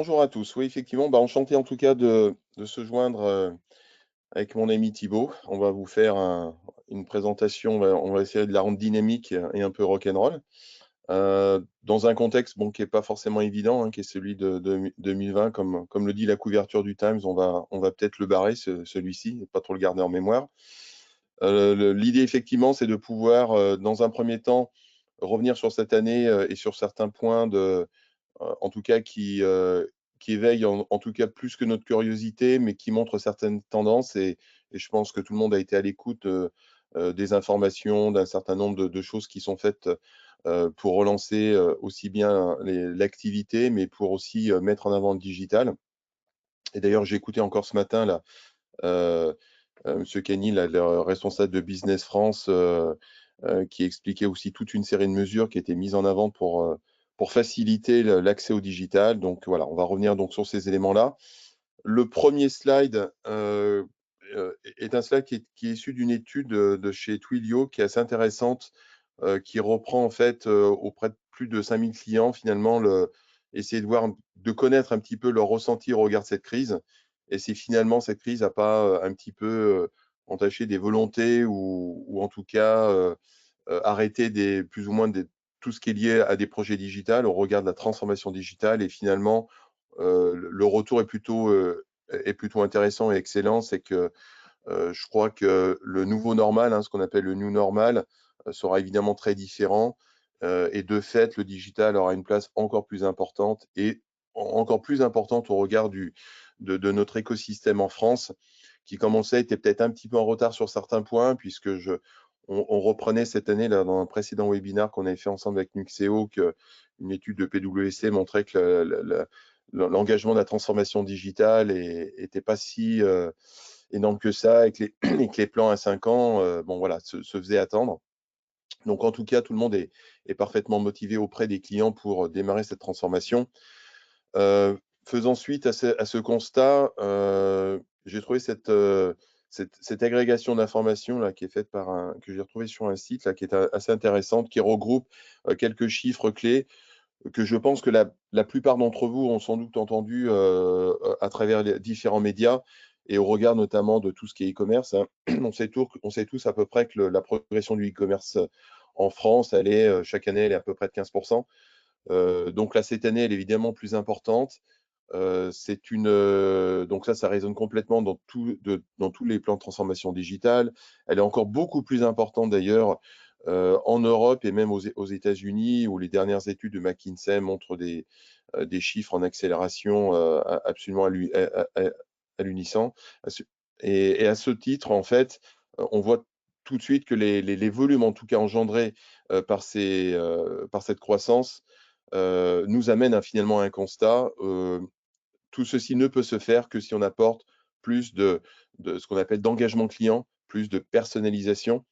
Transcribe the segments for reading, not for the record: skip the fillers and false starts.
Bonjour à tous. Oui, effectivement, enchanté en tout cas de se joindre avec mon ami Thibaut. On va vous faire une présentation, on va essayer de la rendre dynamique et un peu rock'n'roll, dans un contexte qui n'est pas forcément évident, hein, qui est celui de 2020, comme le dit la couverture du Times. On va peut-être le barrer, celui-ci, et pas trop le garder en mémoire. L'idée, effectivement, c'est de pouvoir, dans un premier temps, revenir sur cette année et sur certains points en tout cas qui éveille en tout cas plus que notre curiosité, mais qui montre certaines tendances et je pense que tout le monde a été à l'écoute, des informations, d'un certain nombre de choses qui sont faites, pour relancer, aussi bien l'activité, mais pour aussi, mettre en avant le digital. Et d'ailleurs, j'ai écouté encore ce matin là, heu monsieur Kenny, là, le responsable de Business France, qui expliquait aussi toute une série de mesures qui étaient mises en avant pour faciliter l'accès au digital. Donc voilà, on va revenir donc sur ces éléments-là. Le premier slide est un slide qui est issu d'une étude de chez Twilio qui est assez intéressante, qui reprend en fait auprès de plus de 5000 clients finalement essayer de voir, de connaître un petit peu leur ressenti au regard de cette crise et si finalement cette crise n'a pas un petit peu entaché des volontés ou en tout cas arrêté plus ou moins tout ce qui est lié à des projets digitales au regard de la transformation digitale et finalement le retour est plutôt intéressant et excellent. C'est que je crois que le nouveau normal, hein, ce qu'on appelle le new normal, sera évidemment très différent. Et de fait, le digital aura une place encore plus importante et encore plus importante au regard de notre écosystème en France, qui, comme on le sait, était peut-être un petit peu en retard sur certains points, puisque on reprenait cette année, là, dans un précédent webinaire qu'on avait fait ensemble avec Nuxeo, qu'une étude de PwC montrait que l'engagement de la transformation digitale n'était pas si énorme que ça et que et que les plans à 5 ans voilà, se faisaient attendre. Donc en tout cas, tout le monde est parfaitement motivé auprès des clients pour démarrer cette transformation. Heu, Faisant suite à ce constat, j'ai trouvé cette agrégation d'informations là qui est faite que j'ai retrouvée sur un site là qui est a assez intéressante, qui regroupe quelques chiffres clés que je pense que la plupart d'entre vous ont sans doute entendu à travers les différents médias et au regard notamment de tout ce qui est e-commerce, hein. On sait tous à peu près que la progression du e-commerce en France, chaque année, elle est à peu près de 15%. Donc là, cette année, elle est évidemment plus importante. Donc ça résonne complètement dans tous les plans de transformation digitale. Elle est encore beaucoup plus importante d'ailleurs en Europe et même aux États-Unis, où les dernières études de McKinsey montrent des chiffres en accélération absolument ahurissants. Et à ce titre, en fait, on voit tout de suite que les volumes, en tout cas engendrés par cette croissance, nous amènent finalement à un constat. Tout ceci ne peut se faire que si on apporte plus de ce qu'on appelle d'engagement client, plus de personnalisation.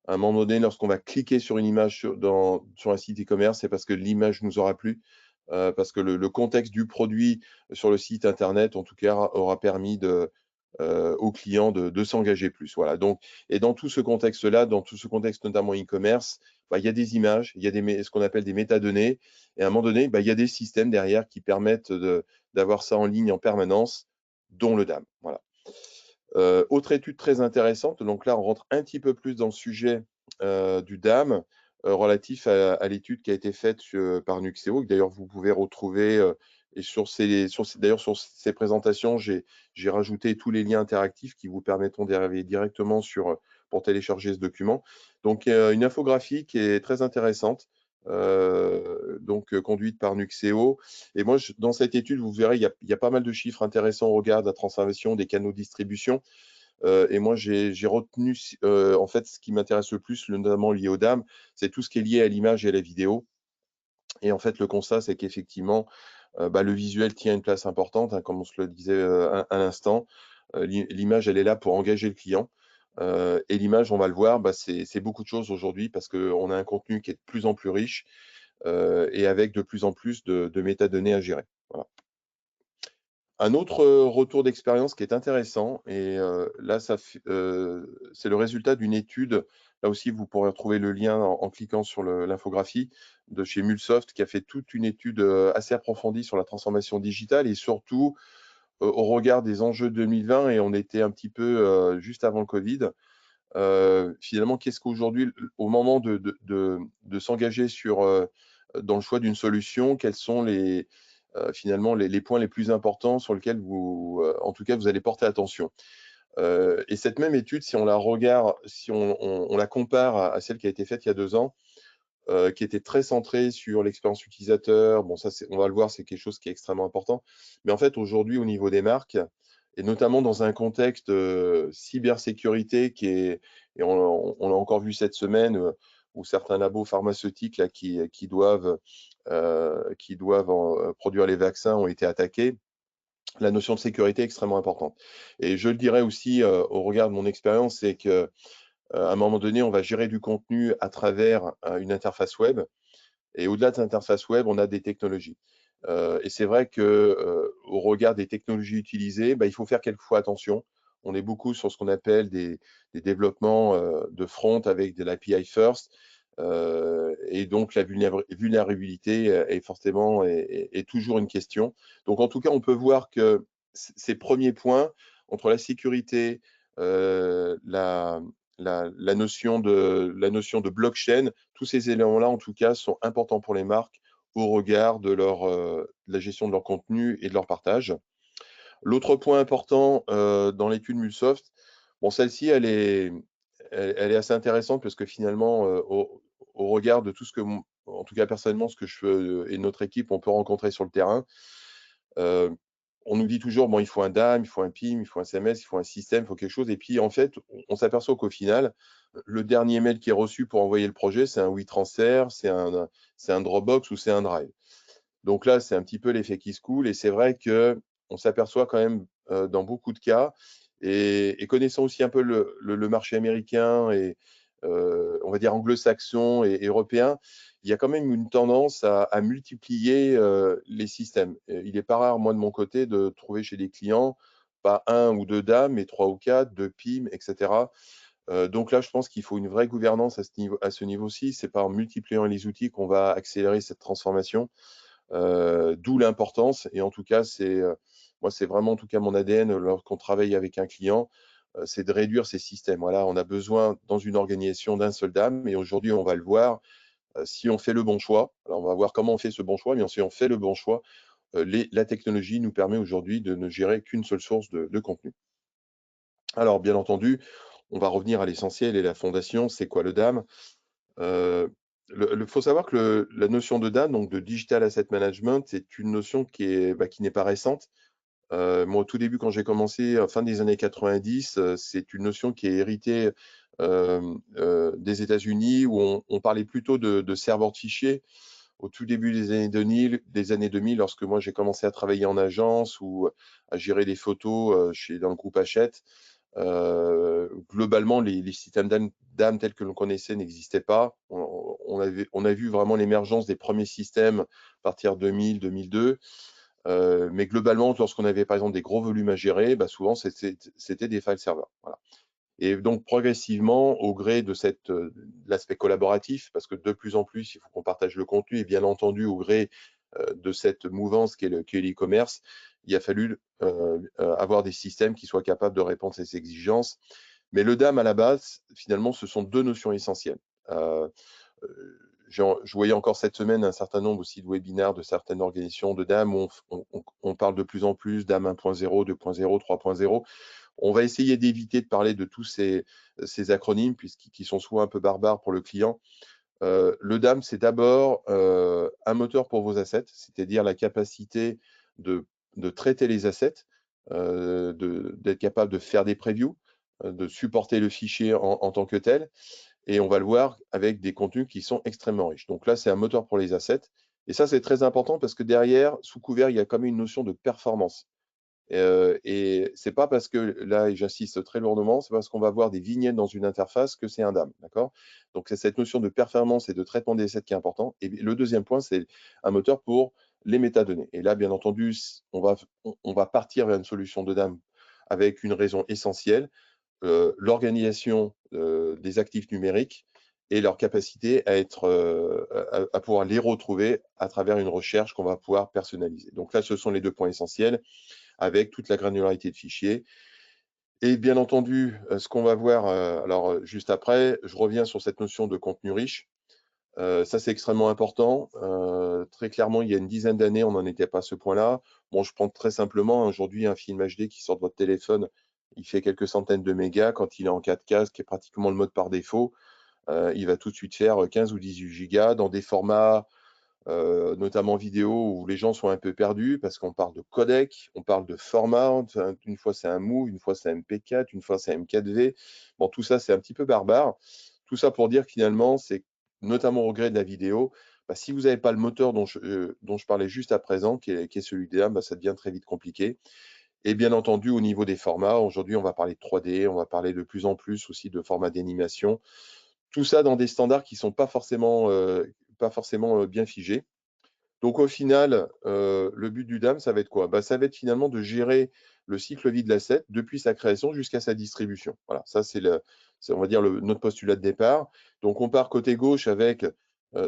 À un moment donné, lorsqu'on va cliquer sur une image sur un site e-commerce, c'est parce que l'image nous aura plu, parce que le contexte du produit sur le site internet, en tout cas, aura permis aux clients de s'engager plus. Voilà. Donc, et dans tout ce contexte-là, dans tout ce contexte notamment e-commerce, il y a des images, il y a ce qu'on appelle des métadonnées, et à un moment donné, il y a des systèmes derrière qui permettent d'avoir ça en ligne en permanence, dont le DAM. Voilà. Autre étude très intéressante, donc là, on rentre un petit peu plus dans le sujet du DAM, relatif à l'étude qui a été faite par Nuxeo, que d'ailleurs vous pouvez retrouver, et d'ailleurs sur ces présentations, j'ai rajouté tous les liens interactifs qui vous permettront d'arriver directement pour télécharger ce document. Donc une infographie qui est très intéressante, conduite par Nuxeo. Et moi, dans cette étude, vous verrez, il y a pas mal de chiffres intéressants au regard de la transformation des canaux de distribution. Et moi, j'ai retenu, en fait, ce qui m'intéresse le plus, notamment lié aux dames, c'est tout ce qui est lié à l'image et à la vidéo. Et en fait, le constat, c'est qu'effectivement, le visuel tient une place importante, hein, comme on se le disait à l'instant. L'image, elle est là pour engager le client. Et l'image, on va le voir, c'est beaucoup de choses aujourd'hui parce qu'on a un contenu qui est de plus en plus riche et avec de plus en plus de métadonnées à gérer. Voilà. Un autre, retour d'expérience qui est intéressant et là c'est le résultat d'une étude. Là aussi, vous pourrez retrouver le lien en cliquant sur l'infographie de chez Mulsoft qui a fait toute une étude, assez approfondie sur la transformation digitale et surtout, au regard des enjeux 2020 et on était un petit peu, juste avant le covid. Finalement, qu'est-ce qu'aujourd'hui, au moment de s'engager dans le choix d'une solution, quels sont finalement les points les plus importants sur lesquels en tout cas, vous allez porter attention? Et cette même étude, si on la regarde, si on la compare à celle qui a été faite il y a 2 ans, qui était très centrée sur l'expérience utilisateur. Bon, ça, on va le voir, c'est quelque chose qui est extrêmement important. Mais en fait, aujourd'hui, au niveau des marques, et notamment dans un contexte cybersécurité et on l'a encore vu cette semaine, où certains labos pharmaceutiques là, qui doivent produire les vaccins ont été attaqués, la notion de sécurité est extrêmement importante. Et je le dirais aussi au regard de mon expérience, c'est que à un moment donné, on va gérer du contenu à travers une interface web. Et au-delà de cette interface web, on a des technologies. Et c'est vrai que, au regard des technologies utilisées, bah, il faut faire quelquefois attention. On est beaucoup sur ce qu'on appelle des développements de front avec de l'API first. Et donc la vulnérabilité est forcément est toujours une question. Donc en tout cas, on peut voir que ces premiers points entre la sécurité, la la notion de blockchain, tous ces éléments-là, en tout cas, sont importants pour les marques au regard de la gestion de leur contenu et de leur partage. L'autre point important, dans l'étude Mulsoft, bon celle-ci elle est assez intéressante parce que finalement, au regard de tout ce que en tout cas personnellement, ce que et notre équipe, on peut rencontrer sur le terrain, Heu, on nous dit toujours: «Bon, il faut un DAM, il faut un PIM, il faut un CMS, il faut un système, il faut quelque chose» et puis en fait, on s'aperçoit qu'au final, le dernier mail qui est reçu pour envoyer le projet, c'est un WeTransfer, c'est un Dropbox ou c'est un Drive. Donc là, c'est un petit peu l'effet qui se coule et c'est vrai qu'on s'aperçoit quand même, dans beaucoup de cas et connaissant aussi un peu le marché américain et on va dire anglo-saxon et européen, il y a quand même une tendance à multiplier, les systèmes. Il n'est pas rare, moi de mon côté, de trouver chez des clients, pas un ou 2 DAM, mais 3 ou 4, 2 PIM et cetera. Donc là, je pense qu'il faut une vraie gouvernance à ce niveau-ci. C'est pas en multipliant les outils qu'on va accélérer cette transformation. D'où l'importance et en tout cas, moi, c'est vraiment en tout cas mon ADN lorsqu'on travaille avec un client, c'est de réduire ces systèmes. Voilà, on a besoin dans une organisation d'un seul DAM et aujourd'hui, on va le voir, si on fait le bon choix, alors on va voir comment on fait ce bon choix, mais si on fait le bon choix, la technologie nous permet aujourd'hui de ne gérer qu'une seule source de contenu. Alors bien entendu, on va revenir à l'essentiel et la fondation, c'est quoi le DAM? Heu, faut savoir que la notion de DAM, donc de Digital Asset Management, c'est une notion qui n'est pas récente. Moi, au tout début, quand j'ai commencé, fin des années 90, c'est une notion qui est héritée, des États-Unis où on parlait plutôt de serveurs de fichiers. Au tout début des années 2000, lorsque moi j'ai commencé à travailler en agence ou à gérer des photos, dans le groupe Hachette. Globalement, les systèmes d'âme tels que l'on connaissait n'existaient pas. On a vu vraiment l'émergence des premiers systèmes à partir de 2000-2002. Mais globalement, lorsqu'on avait, par exemple, des gros volumes à gérer, bah, souvent, c'était des file serveurs. Voilà. Et donc, progressivement, au gré de l'aspect collaboratif, parce que de plus en plus, il faut qu'on partage le contenu, et bien entendu, au gré de cette mouvance qu'est l'e-commerce, il a fallu avoir des systèmes qui soient capables de répondre à ces exigences. Mais le DAM, à la base, finalement, ce sont deux notions essentielles. Euh, je voyais encore cette semaine un certain nombre aussi de webinaires de certaines organisations de DAM où on parle de plus en plus DAM 1.0, 2.0, 3.0. On va essayer d'éviter de parler de tous ces acronymes qui sont souvent un peu barbares pour le client. Le DAM, c'est d'abord un moteur pour vos assets, c'est-à-dire la capacité de, de traiter les assets, d'être capable de faire des previews, de supporter le fichier en tant que tel. Et on va le voir avec des contenus qui sont extrêmement riches. Donc là, c'est un moteur pour les assets. Et ça, c'est très important parce que derrière, sous couvert, il y a quand même une notion de performance. Et c'est pas parce que là, et j'insiste très lourdement, c'est parce qu'on va voir des vignettes dans une interface que c'est un DAM, d'accord? Donc c'est cette notion de performance et de traitement des assets qui est important. Et le deuxième point, c'est un moteur pour les métadonnées. Et là, bien entendu, on va partir vers une solution de DAM avec une raison essentielle, l'organisation des actifs numériques et leur capacité à être, à pouvoir les retrouver à travers une recherche qu'on va pouvoir personnaliser. Donc là, ce sont les 2 points essentiels avec toute la granularité de fichiers. Et bien entendu, ce qu'on va voir, juste après, je reviens sur cette notion de contenu riche. Ça, c'est extrêmement important. Très clairement, il y a une dizaine d'années, on n'en était pas à ce point-là. Bon, je prends très simplement, aujourd'hui, un film HD qui sort de votre téléphone, il fait quelques centaines de mégas. Quand il est en 4K, ce qui est pratiquement le mode par défaut, il va tout de suite faire 15 ou 18 gigas dans des formats, notamment vidéo, où les gens sont un peu perdus parce qu'on parle de codec, on parle de format. Enfin, une fois, c'est un MOV, une fois, c'est un MP4, une fois, c'est un M4V. Bon, tout ça, c'est un petit peu barbare. Tout ça pour dire que finalement, c'est notamment au gré de la vidéo, bah, si vous n'avez pas le moteur dont je parlais juste à présent, qui est celui d'IA, bah, ça devient très vite compliqué. Et bien entendu, au niveau des formats, aujourd'hui, on va parler de 3D, on va parler de plus en plus aussi de formats d'animation. Tout ça dans des standards qui ne sont pas forcément bien figés. Donc au final, le but du DAM, ça va être quoi? Bah, ça va être finalement de gérer le cycle vie de l'asset depuis sa création jusqu'à sa distribution. Voilà, ça c'est on va dire notre postulat de départ. Donc on part côté gauche avec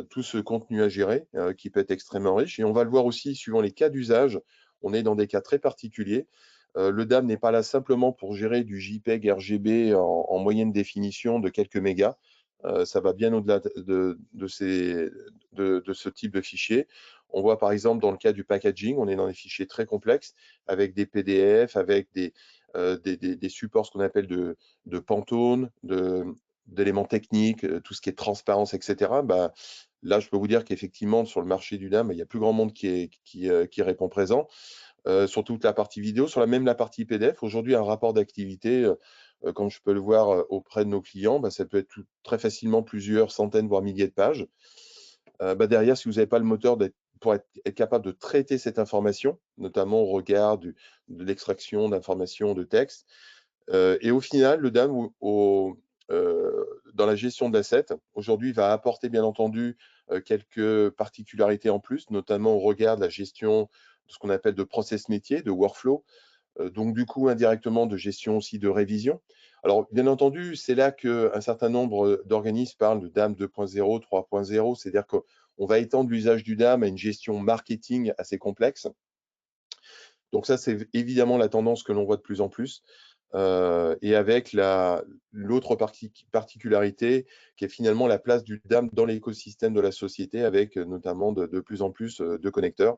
tout ce contenu à gérer qui peut être extrêmement riche et on va le voir aussi suivant les cas d'usage. On est dans des cas très particuliers. Le DAM n'est pas là simplement pour gérer du JPEG RGB en moyenne définition de quelques mégas. Ça va bien au-delà de ce type de fichier. On voit par exemple dans le cas du packaging, on est dans des fichiers très complexes avec des PDF, avec des supports, ce qu'on appelle de Pantone, d'éléments techniques, tout ce qui est transparence, etc. Bah, là, je peux vous dire qu'effectivement, sur le marché du DAM, il n'y a plus grand monde qui répond présent. Sur toute la partie vidéo, sur même la partie PDF. Aujourd'hui, un rapport d'activité, comme je peux le voir auprès de nos clients, bah, ça peut être très facilement plusieurs centaines, voire milliers de pages. Bah, derrière, si vous n'avez pas le moteur pour être capable de traiter cette information, notamment au regard de l'extraction d'informations de texte, et au final, le DAM, dans la gestion de l'asset, aujourd'hui, va apporter bien entendu quelques particularités en plus, notamment au regard de la gestion de ce qu'on appelle de process métier, de workflow, donc du coup indirectement de gestion aussi de révision. Alors bien entendu, c'est là qu'un certain nombre d'organismes parlent de DAM 2.0, 3.0, c'est-à-dire qu'on va étendre l'usage du DAM à une gestion marketing assez complexe. Donc ça, c'est évidemment la tendance que l'on voit de plus en plus. Et avec l'autre particularité qui est finalement la place du DAM dans l'écosystème de la société avec notamment de plus en plus de connecteurs.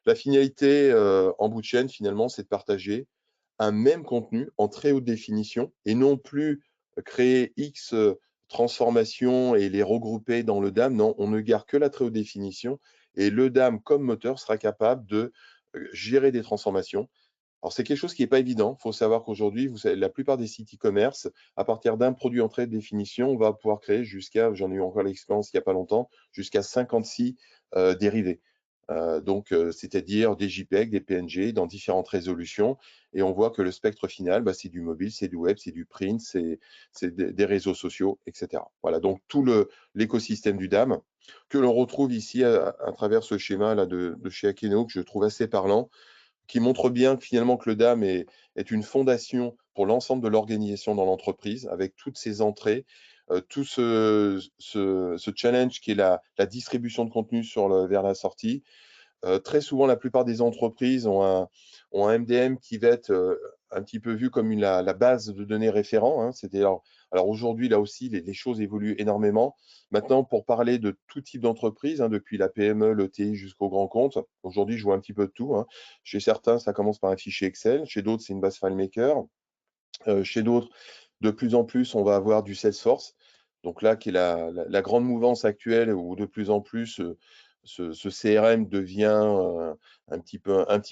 La finalité en bout de chaîne, finalement, c'est de partager un même contenu en très haute définition et non plus créer X transformations et les regrouper dans le DAM. Non, on ne garde que la très haute définition et le DAM comme moteur sera capable de gérer des transformations. Alors, c'est quelque chose qui n'est pas évident. Il faut savoir qu'aujourd'hui, la plupart des sites e-commerce, à partir d'un produit en très haute définition, on va pouvoir créer jusqu'à, j'en ai eu encore l'expérience il n'y a pas longtemps, jusqu'à 56 dérivés. Donc, c'est-à-dire des JPEG, des PNG dans différentes résolutions. Et on voit que le spectre final, bah, c'est du mobile, c'est du web, c'est du print, c'est des réseaux sociaux, etc. Voilà, donc tout l'écosystème du DAM que l'on retrouve ici à travers ce schéma-là de chez Akeno, que je trouve assez parlant, qui montre bien que finalement que le DAM est une fondation pour l'ensemble de l'organisation dans l'entreprise, avec toutes ces entrées, tout ce challenge qui est la distribution de contenu vers la sortie. Très souvent, la plupart des entreprises ont un MDM qui va être un petit peu vu comme la base de données référent. Hein. Alors aujourd'hui, là aussi, les choses évoluent énormément. Maintenant, pour parler de tout type d'entreprise, hein, depuis la PME, l'ETI jusqu'au grand compte, aujourd'hui, je vois un petit peu de tout. Hein. Chez certains, ça commence par un fichier Excel. Chez d'autres, c'est une base FileMaker. Chez d'autres, de plus en plus, on va avoir du Salesforce. Donc là, qui est la grande mouvance actuelle où de plus en plus ce CRM devient un petit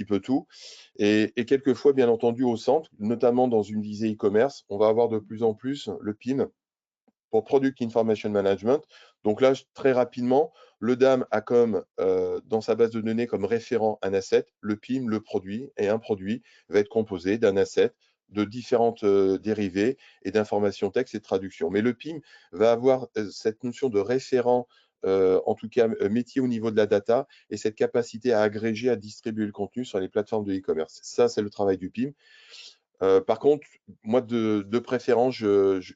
peu tout. Et quelquefois, bien entendu, au centre, notamment dans une visée e-commerce, on va avoir de plus en plus le PIM pour Product Information Management. Donc là, très rapidement, le DAM a comme dans sa base de données comme référent un asset, le PIM, le produit, et un produit va être composé d'un asset, de différentes dérivées et d'informations texte et de traduction. Mais le PIM va avoir cette notion de référent en tout cas métier au niveau de la data et cette capacité à agréger, à distribuer le contenu sur les plateformes de e-commerce. Ça, c'est le travail du PIM. Par contre, moi, de préférence, je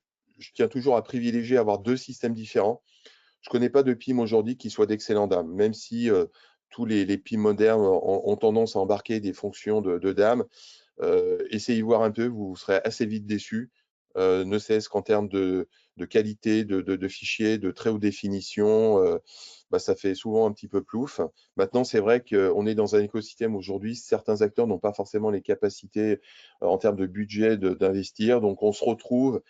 tiens toujours à privilégier avoir deux systèmes différents. Je ne connais pas de PIM aujourd'hui qui soit d'excellent DAM, même si tous les PIM modernes ont tendance à embarquer des fonctions de DAM. Essayez de voir un peu, vous serez assez vite déçu, ne serait-ce qu'en termes de qualité de fichiers, de très haute définition, ça fait souvent un petit peu plouf. Maintenant, c'est vrai qu'on est dans un écosystème aujourd'hui, certains acteurs n'ont pas forcément les capacités en termes de budget d'investir, donc on se retrouve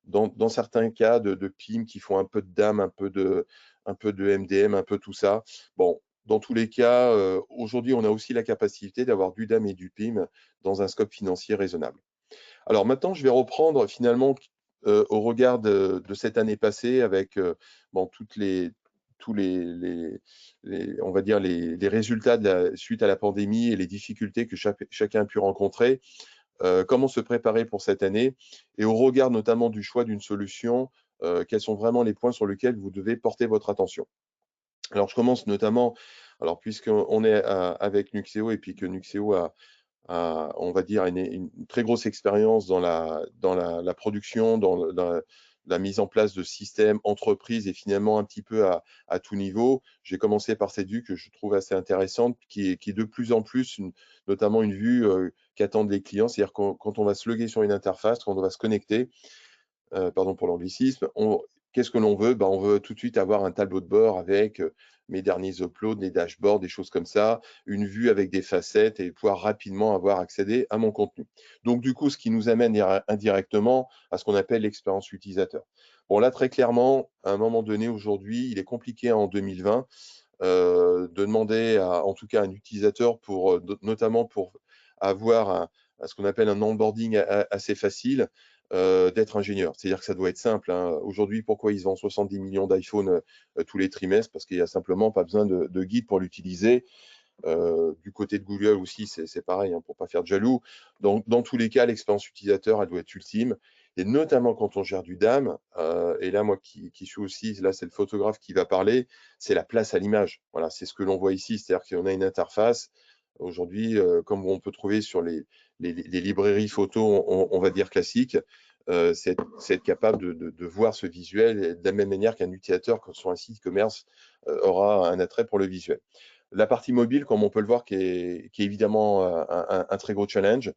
dans certains cas de PIM qui font un peu de DAM, un peu de MDM, un peu tout ça. Bon, dans tous les cas, aujourd'hui, on a aussi la capacité d'avoir du DAM et du PIM dans un scope financier raisonnable. Alors maintenant, je vais reprendre finalement au regard de cette année passée avec toutes tous on va dire les résultats suite à la pandémie et les difficultés que chacun a pu rencontrer. Comment se préparer pour cette année et au regard notamment du choix d'une solution, quels sont vraiment les points sur lesquels vous devez porter votre attention? Alors je commence notamment alors puisqu'on est avec Nuxeo et puis que Nuxeo on va dire, une très grosse expérience dans la production, dans la mise en place de systèmes, entreprises et finalement un petit peu à tout niveau. J'ai commencé par cette vue que je trouve assez intéressante, qui est de plus en plus, notamment une vue qu'attendent les clients. C'est-à-dire quand on va se loguer sur une interface, quand on va se connecter, pardon pour l'anglicisme, qu'est-ce que l'on veut? On veut tout de suite avoir un tableau de bord avec mes derniers uploads, les dashboards, des choses comme ça, une vue avec des facettes et pouvoir rapidement avoir accédé à mon contenu. Donc, du coup, ce qui nous amène indirectement à ce qu'on appelle l'expérience utilisateur. Bon, là, très clairement, à un moment donné, aujourd'hui, il est compliqué en 2020 de demander en tout cas à un utilisateur notamment pour avoir ce qu'on appelle un onboarding assez facile, d'être ingénieur. C'est-à-dire que ça doit être simple, hein. Aujourd'hui, pourquoi ils vendent 70 millions d'iPhone tous les trimestres? Parce qu'il n'y a simplement pas besoin de guide pour l'utiliser. Du côté de Google aussi, c'est pareil, hein, pour pas faire de jaloux. Donc, dans tous les cas, l'expérience utilisateur, elle doit être ultime. Et notamment quand on gère du DAM, et là, moi qui suis aussi, là, c'est le photographe qui va parler, c'est la place à l'image. Voilà, c'est ce que l'on voit ici, c'est-à-dire qu'on a une interface. Aujourd'hui, comme on peut trouver sur les librairies photos, on va dire classiques, c'est être capable de voir ce visuel de la même manière qu'un utilisateur sur un site e-commerce aura un attrait pour le visuel. La partie mobile, comme on peut le voir, qui est évidemment un très gros challenge.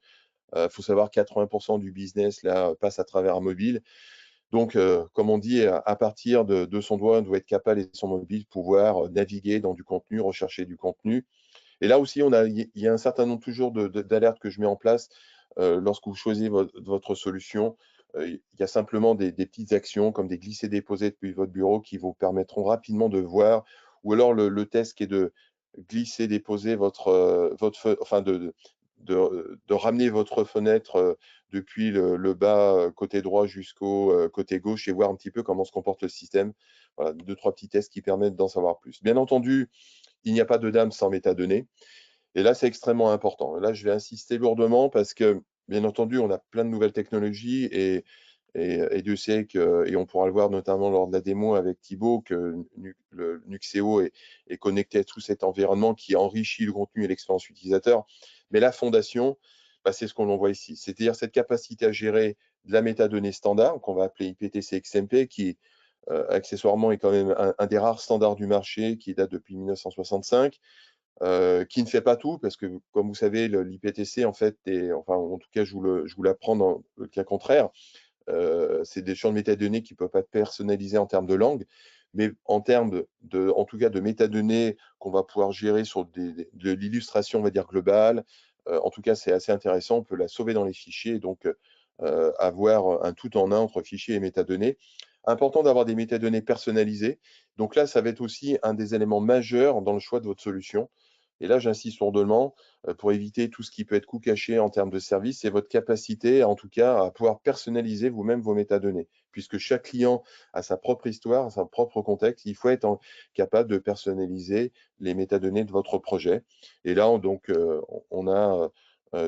Il faut savoir que 80% du business là, passe à travers un mobile. Donc, comme on dit, à partir de son doigt, on doit être capable et de son mobile pouvoir naviguer dans du contenu, rechercher du contenu. Et là aussi, il y a un certain nombre toujours d'alertes que je mets en place lorsque vous choisissez votre solution. Il y a simplement des petites actions comme des glisser-déposer depuis votre bureau qui vous permettront rapidement de voir, ou alors le test qui est de glisser-déposer enfin de ramener votre fenêtre depuis le bas côté droit jusqu'au côté gauche et voir un petit peu comment se comporte le système. Voilà, deux, trois petits tests qui permettent d'en savoir plus. Bien entendu, il n'y a pas de DAM sans métadonnées. Et là, c'est extrêmement important. Là, je vais insister lourdement parce que, bien entendu, on a plein de nouvelles technologies et Dieu sait que, et on pourra le voir notamment lors de la démo avec Thibaut, que le Nuxeo est connecté à tout cet environnement qui enrichit le contenu et l'expérience utilisateur. Mais la fondation, c'est ce qu'on voit ici. C'est-à-dire cette capacité à gérer de la métadonnée standard, qu'on va appeler IPTC XMP, qui accessoirement est quand même un des rares standards du marché qui date depuis 1965, qui ne fait pas tout, parce que comme vous savez, l'IPTC, en fait, enfin en tout cas, je vous l'apprends dans le cas contraire, c'est des champs de métadonnées qui ne peuvent pas être personnalisés en termes de langue, mais en termes en tout cas, de métadonnées qu'on va pouvoir gérer sur de l'illustration, on va dire, globale. En tout cas, c'est assez intéressant. On peut la sauver dans les fichiers, donc avoir un tout en un entre fichiers et métadonnées. Important d'avoir des métadonnées personnalisées. Donc là, ça va être aussi un des éléments majeurs dans le choix de votre solution. Et là, j'insiste lourdement, pour éviter tout ce qui peut être coût caché en termes de service, c'est votre capacité, en tout cas, à pouvoir personnaliser vous-même vos métadonnées. Puisque chaque client a sa propre histoire, son propre contexte, il faut être capable de personnaliser les métadonnées de votre projet. Et là,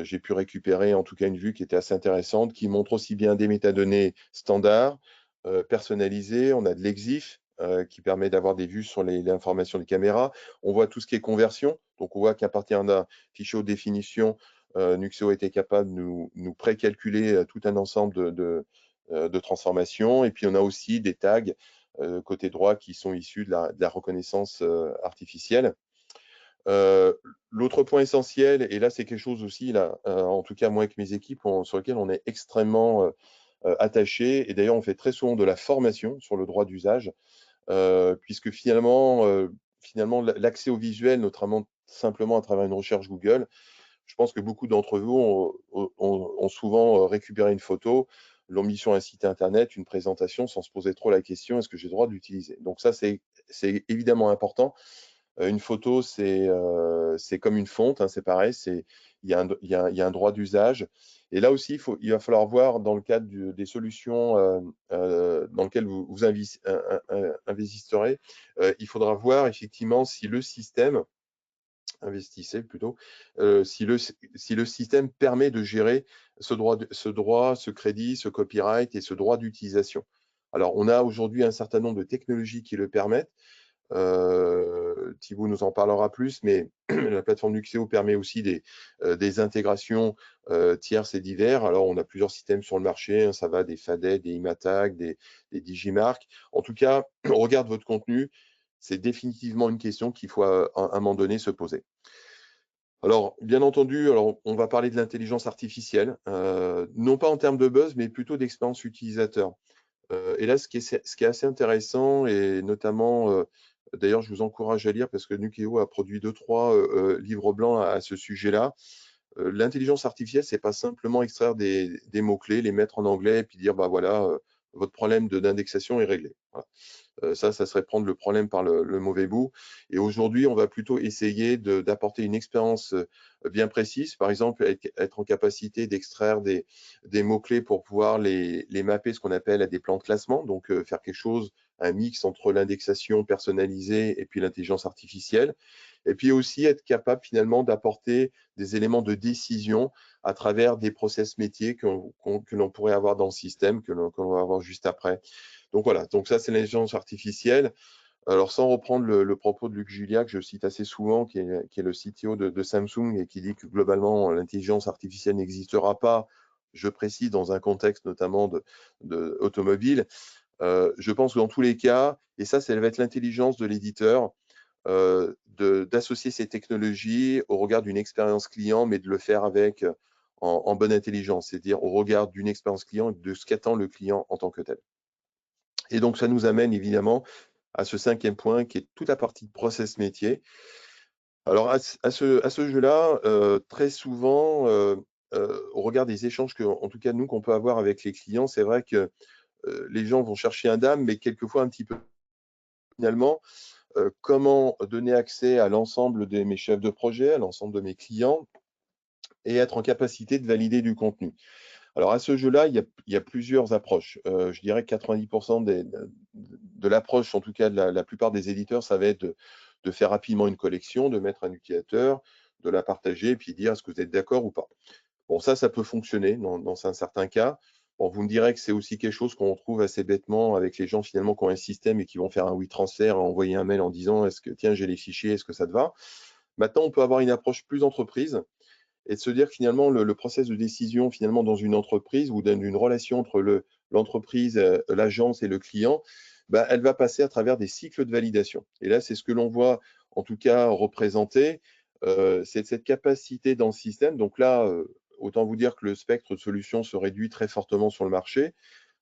j'ai pu récupérer en tout cas une vue qui était assez intéressante, qui montre aussi bien des métadonnées standards, personnalisées, on a de l'EXIF, qui permet d'avoir des vues sur l'information des caméras. On voit tout ce qui est conversion. Donc, on voit qu'à partir d'un fichier haute définition, Nuxeo était capable de nous pré-calculer tout un ensemble de transformations. Et puis, on a aussi des tags côté droit qui sont issus de la reconnaissance artificielle. L'autre point essentiel, et là c'est quelque chose aussi, là, en tout cas moi avec mes équipes, sur lequel on est extrêmement attaché, et d'ailleurs on fait très souvent de la formation sur le droit d'usage, puisque finalement l'accès au visuel, notamment simplement à travers une recherche Google, je pense que beaucoup d'entre vous ont souvent récupéré une photo, l'ont mis sur un site internet, une présentation, sans se poser trop la question, est-ce que j'ai le droit de l'utiliser? Donc ça, c'est évidemment important. Une photo, c'est comme une fonte, hein, c'est pareil, il y a un droit d'usage. Et là aussi, il va falloir voir dans le cadre des solutions dans lesquelles vous investisserez, il faudra voir effectivement si le système, investissez plutôt, si le système permet de gérer ce crédit, ce copyright et ce droit d'utilisation. Alors, on a aujourd'hui un certain nombre de technologies qui le permettent. Thibaut nous en parlera plus, mais la plateforme Nuxeo permet aussi des intégrations tierces et divers. Alors, on a plusieurs systèmes sur le marché, hein, ça va des FADET, des IMATAG, des Digimarc. En tout cas, on regarde votre contenu, c'est définitivement une question qu'il faut à un moment donné se poser. Alors, bien entendu, on va parler de l'intelligence artificielle, non pas en termes de buzz, mais plutôt d'expérience utilisateur. Et là, ce qui est assez intéressant, et notamment, d'ailleurs, je vous encourage à lire parce que Nukéo a produit 2-3 livres blancs à ce sujet-là. L'intelligence artificielle, c'est pas simplement extraire des mots-clés, les mettre en anglais et puis dire, bah voilà, votre problème d'indexation est réglé. Voilà. Ça serait prendre le problème par le mauvais bout. Et aujourd'hui, on va plutôt essayer d'apporter une expérience bien précise. Par exemple, être en capacité d'extraire des mots-clés pour pouvoir les mapper, ce qu'on appelle à des plans de classement. Donc, faire quelque chose, un mix entre l'indexation personnalisée et puis l'intelligence artificielle. Et puis aussi être capable finalement d'apporter des éléments de décision à travers des process métiers que l'on pourrait avoir dans le système, que l'on va avoir juste après. Donc voilà, donc ça c'est l'intelligence artificielle. Alors sans reprendre le propos de Luc Julia, que je cite assez souvent, qui est le CTO de Samsung et qui dit que globalement l'intelligence artificielle n'existera pas, je précise dans un contexte notamment automobile. Je pense que dans tous les cas, et ça va être l'intelligence de l'éditeur, d'associer ces technologies au regard d'une expérience client, mais de le faire avec en bonne intelligence, c'est-à-dire au regard d'une expérience client et de ce qu'attend le client en tant que tel. Et donc, ça nous amène évidemment à ce 5e point qui est toute la partie de process métier. Alors, à ce jeu-là, très souvent, au regard des échanges en tout cas, nous, qu'on peut avoir avec les clients, c'est vrai que les gens vont chercher un DAM, mais quelquefois un petit peu finalement, comment donner accès à l'ensemble de mes chefs de projet, à l'ensemble de mes clients et être en capacité de valider du contenu. Alors à ce jeu-là, il y a plusieurs approches. Je dirais que 90% de l'approche, en tout cas de la plupart des éditeurs, ça va être de faire rapidement une collection, de mettre un utilisateur, de la partager et puis dire est-ce que vous êtes d'accord ou pas. Bon, ça peut fonctionner dans un certain cas. Bon, vous me direz que c'est aussi quelque chose qu'on trouve assez bêtement avec les gens finalement qui ont un système et qui vont faire un WeTransfer, envoyer un mail en disant est-ce que tiens j'ai les fichiers, est-ce que ça te va? Maintenant, on peut avoir une approche plus entreprise et de se dire que finalement le process de décision finalement dans une entreprise ou dans une relation entre l'entreprise, l'agence et le client, bah, elle va passer à travers des cycles de validation. Et là, c'est ce que l'on voit en tout cas représenté, c'est cette capacité dans le système. Donc là, autant vous dire que le spectre de solutions se réduit très fortement sur le marché,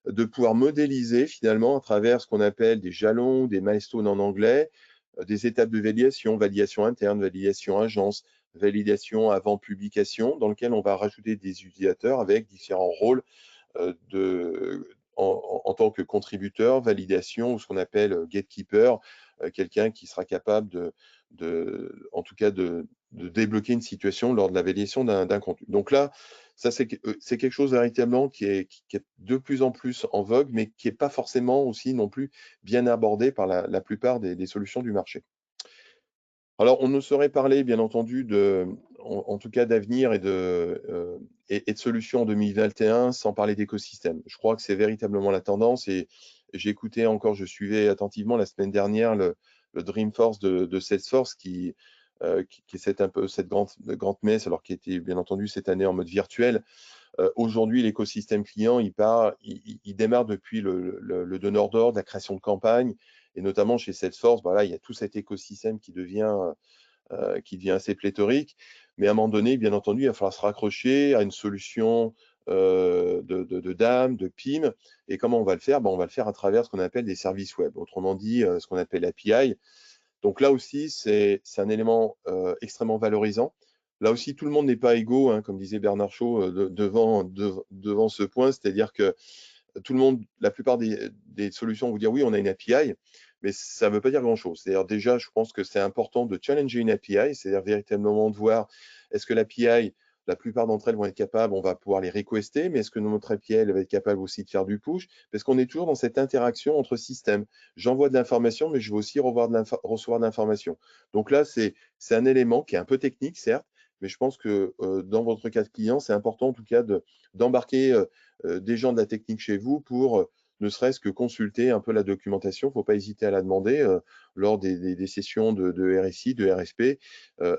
de pouvoir modéliser finalement à travers ce qu'on appelle des jalons, des milestones en anglais, des étapes de validation, validation interne, validation agence, validation avant publication, dans lequel on va rajouter des utilisateurs avec différents rôles en tant que contributeur, validation ou ce qu'on appelle gatekeeper, quelqu'un qui sera capable en tout cas de débloquer une situation lors de la validation d'un contenu. Donc là, ça c'est quelque chose véritablement qui est de plus en plus en vogue, mais qui n'est pas forcément aussi non plus bien abordé par la plupart des solutions du marché. Alors, on ne saurait parler, bien entendu, en tout cas d'avenir et de solutions en 2021 sans parler d'écosystème. Je crois que c'est véritablement la tendance et j'ai écouté encore, je suivais attentivement la semaine dernière le Dreamforce de Salesforce qui est un peu cette grande messe, alors qui était bien entendu cette année en mode virtuel. Aujourd'hui, l'écosystème client, il démarre depuis le donneur d'ordre, la création de campagne, et notamment chez Salesforce, voilà, il y a tout cet écosystème qui devient assez pléthorique. Mais à un moment donné, bien entendu, il va falloir se raccrocher à une solution de DAM, de PIM. Et comment on va le faire? On va le faire à travers ce qu'on appelle des services web, autrement dit, ce qu'on appelle API. Donc là aussi, c'est un élément extrêmement valorisant. Là aussi, tout le monde n'est pas égaux, hein, comme disait Bernard Shaw, devant ce point, c'est-à-dire que tout le monde, la plupart des solutions vont vous dire oui, on a une API, mais ça ne veut pas dire grand-chose. C'est-à-dire déjà, je pense que c'est important de challenger une API, c'est-à-dire véritablement de voir est-ce que l'API, la plupart d'entre elles vont être capables, on va pouvoir les requester, mais est-ce que notre API, elle va être capable aussi de faire du push? Parce qu'on est toujours dans cette interaction entre systèmes. J'envoie de l'information, mais je veux aussi recevoir de l'information. Donc là, c'est un élément qui est un peu technique, certes, mais je pense que dans votre cas de client, c'est important en tout cas d'embarquer des gens de la technique chez vous pour ne serait-ce que consulter un peu la documentation. Il ne faut pas hésiter à la demander lors des sessions de RSI, de RSP,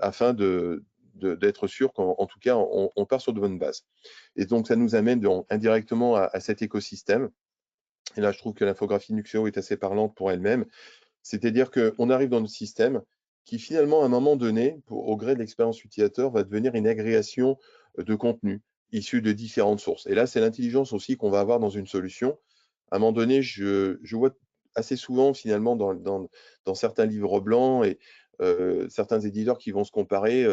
afin d'être sûr qu'en tout cas, on part sur de bonnes bases. Et donc, ça nous amène indirectement à cet écosystème. Et là, je trouve que l'infographie Nuxeo est assez parlante pour elle-même. C'est-à-dire qu'on arrive dans le système qui, finalement, à un moment donné, au gré de l'expérience utilisateur, va devenir une agrégation de contenu issu de différentes sources. Et là, c'est l'intelligence aussi qu'on va avoir dans une solution. À un moment donné, je vois assez souvent, finalement, dans certains livres blancs et certains éditeurs qui vont se comparer.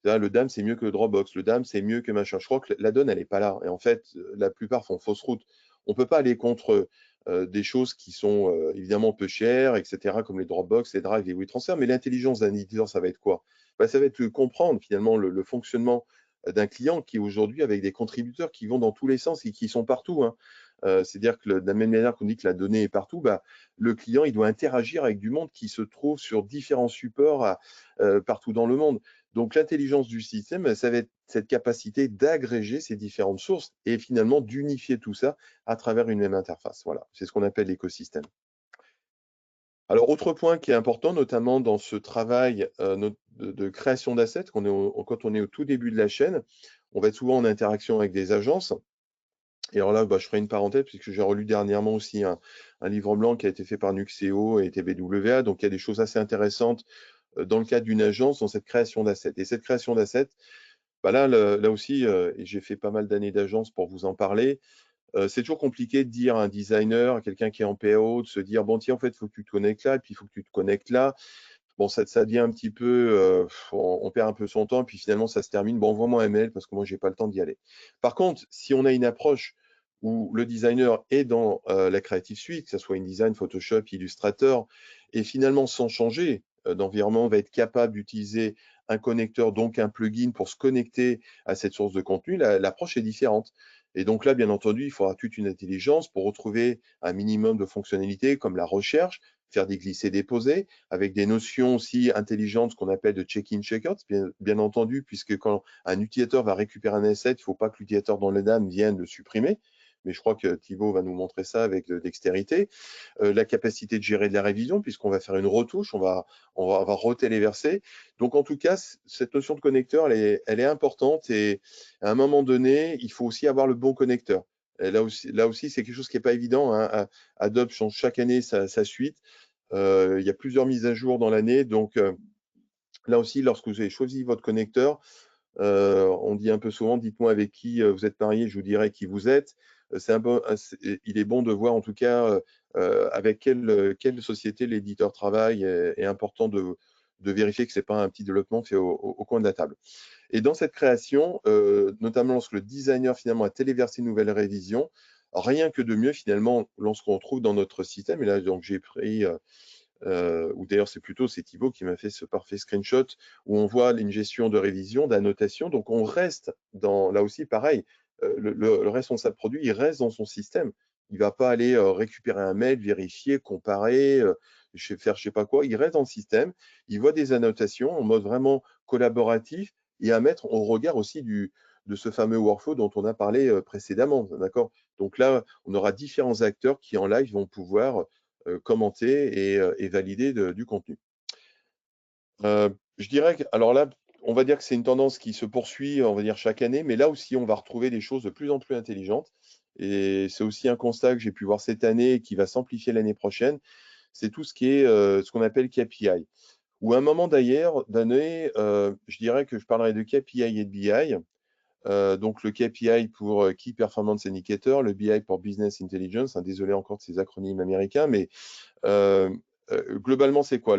Là, le DAM, c'est mieux que le Dropbox. Le DAM, c'est mieux que machin. Je crois que la donne, elle n'est pas là. Et en fait, la plupart font fausse route. On ne peut pas aller contre des choses qui sont évidemment peu chères, etc., comme les Dropbox, les Drive, les WeTransfer. Mais l'intelligence d'un éditeur, ça va être quoi? Ça va être comprendre finalement le fonctionnement d'un client qui est aujourd'hui avec des contributeurs qui vont dans tous les sens et qui sont partout, hein. C'est-à-dire que de la même manière qu'on dit que la donnée est partout, le client il doit interagir avec du monde qui se trouve sur différents supports partout dans le monde. Donc l'intelligence du système, ça va être cette capacité d'agréger ces différentes sources et finalement d'unifier tout ça à travers une même interface. Voilà, c'est ce qu'on appelle l'écosystème. Alors, autre point qui est important, notamment dans ce travail de création d'assets, quand on est au tout début de la chaîne, on va être souvent en interaction avec des agences. Et alors là, je ferai une parenthèse, puisque j'ai relu dernièrement aussi un livre blanc qui a été fait par Nuxeo et TBWA. Donc, il y a des choses assez intéressantes dans le cadre d'une agence, dans cette création d'assets. Et cette création d'assets, là aussi, et j'ai fait pas mal d'années d'agence pour vous en parler, c'est toujours compliqué de dire à un designer, à quelqu'un qui est en PO, de se dire, bon, tiens, en fait, il faut que tu te connectes là, et puis il faut que tu te connectes là. Bon, ça devient un petit peu, on perd un peu son temps, et puis finalement, ça se termine. Bon, envoie-moi un mail parce que moi, j'ai pas le temps d'y aller. Par contre, si on a une approche où le designer est dans la Creative Suite, que ce soit InDesign, Photoshop, Illustrator, et finalement, sans changer d'environnement, va être capable d'utiliser un connecteur, donc un plugin pour se connecter à cette source de contenu, l'approche est différente. Et donc là, bien entendu, il faudra toute une intelligence pour retrouver un minimum de fonctionnalités comme la recherche, faire des glisser-déposer, avec des notions aussi intelligentes, ce qu'on appelle de check-in, check-out, bien entendu, puisque quand un utilisateur va récupérer un asset, il ne faut pas que l'utilisateur dans le DAM vienne le supprimer. Mais je crois que Thibaut va nous montrer ça avec dextérité. La capacité de gérer de la révision, puisqu'on va faire une retouche, on va retéléverser. Donc, en tout cas, cette notion de connecteur, elle est importante et à un moment donné, il faut aussi avoir le bon connecteur. Et là aussi c'est quelque chose qui n'est pas évident, hein. Adobe change chaque année sa suite. Il y a plusieurs mises à jour dans l'année. Donc, là aussi, lorsque vous avez choisi votre connecteur, on dit un peu souvent, dites-moi avec qui vous êtes marié, je vous dirai qui vous êtes. Il est bon de voir en tout cas avec quelle société l'éditeur travaille et important de vérifier que ce n'est pas un petit développement fait au coin de la table. Et dans cette création, notamment lorsque le designer finalement a téléversé une nouvelle révision, rien que de mieux finalement lorsqu'on trouve dans notre système, et là donc j'ai pris ou d'ailleurs c'est Thibaut qui m'a fait ce parfait screenshot où on voit une gestion de révision, d'annotation. Donc on reste là aussi pareil, le responsable produit, il reste dans son système. Il ne va pas aller récupérer un mail, vérifier, comparer, faire je sais pas quoi. Il reste dans le système, il voit des annotations en mode vraiment collaboratif et à mettre au regard aussi de ce fameux workflow dont on a parlé précédemment, d'accord? Donc là, on aura différents acteurs qui en live vont pouvoir commenter et valider du contenu. Je dirais que, alors là, on va dire que c'est une tendance qui se poursuit, on va dire chaque année, mais là aussi, on va retrouver des choses de plus en plus intelligentes. Et c'est aussi un constat que j'ai pu voir cette année et qui va s'amplifier l'année prochaine. C'est tout ce qui est ce qu'on appelle KPI. Ou à un moment d'ailleurs, d'année, je dirais que je parlerai de KPI et de BI. Donc le KPI pour Key Performance Indicator, le BI pour Business Intelligence. Hein, désolé encore de ces acronymes américains, mais euh, globalement, c'est quoi?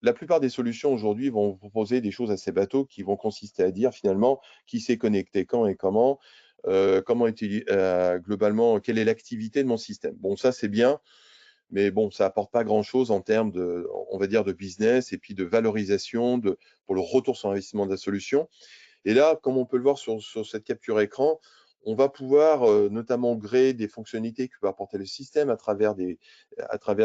La plupart des solutions aujourd'hui vont vous proposer des choses assez bateaux qui vont consister à dire finalement qui s'est connecté quand et comment globalement, quelle est l'activité de mon système. Bon, ça c'est bien, mais bon, ça apporte pas grand-chose en termes de, on va dire, de business et puis de valorisation pour le retour sur investissement de la solution. Et là, comme on peut le voir sur cette capture écran, on va pouvoir notamment créer des fonctionnalités que va apporter le système à travers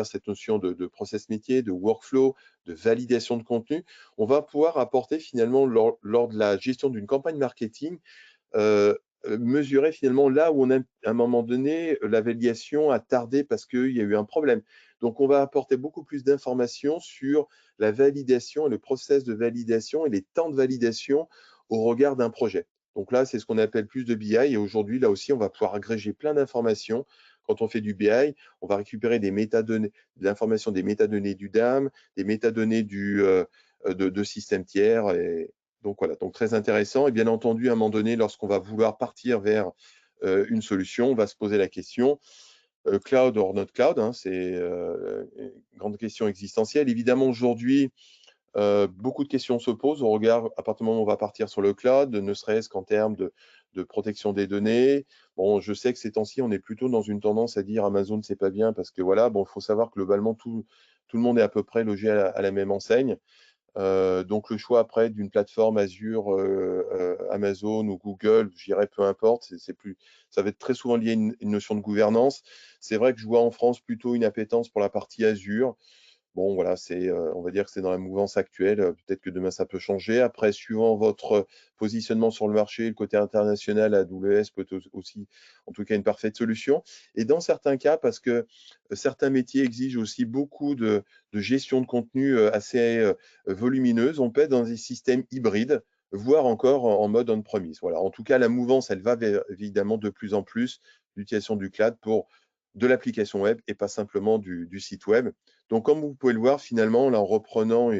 cette notion de process métier, de workflow, de validation de contenu. On va pouvoir apporter finalement lors de la gestion d'une campagne marketing, euh, mesurer finalement là où on a à un moment donné la validation a tardé parce qu'il y a eu un problème. Donc on va apporter beaucoup plus d'informations sur la validation et le process de validation et les temps de validation au regard d'un projet. Donc là, c'est ce qu'on appelle plus de BI et aujourd'hui, là aussi, on va pouvoir agréger plein d'informations. Quand on fait du BI, on va récupérer des métadonnées, de l'information des métadonnées du DAM, des métadonnées de systèmes tiers donc voilà, donc très intéressant. Et bien entendu, à un moment donné, lorsqu'on va vouloir partir vers une solution, on va se poser la question cloud or not cloud. Hein, c'est une grande question existentielle. Évidemment, aujourd'hui, beaucoup de questions se posent au regard, à partir du moment où on va partir sur le cloud, ne serait-ce qu'en termes de protection des données. Bon, je sais que ces temps-ci, on est plutôt dans une tendance à dire Amazon, c'est pas bien parce que voilà, bon, il faut savoir que globalement, tout le monde est à peu près logé à la même enseigne. Donc le choix après d'une plateforme Azure, Amazon ou Google, je dirais peu importe, ça va être très souvent lié à une notion de gouvernance. C'est vrai que je vois en France plutôt une appétence pour la partie Azure. Bon, voilà, on va dire que c'est dans la mouvance actuelle. Peut-être que demain ça peut changer. Après, suivant votre positionnement sur le marché, le côté international, AWS peut être aussi, en tout cas, une parfaite solution. Et dans certains cas, parce que certains métiers exigent aussi beaucoup de gestion de contenu assez volumineuse, on peut être dans des systèmes hybrides, voire encore en mode on-premise. Voilà. En tout cas, la mouvance, elle va vers, évidemment de plus en plus l'utilisation du cloud pour de l'application web et pas simplement du site web. Donc, comme vous pouvez le voir, finalement, là, en reprenant,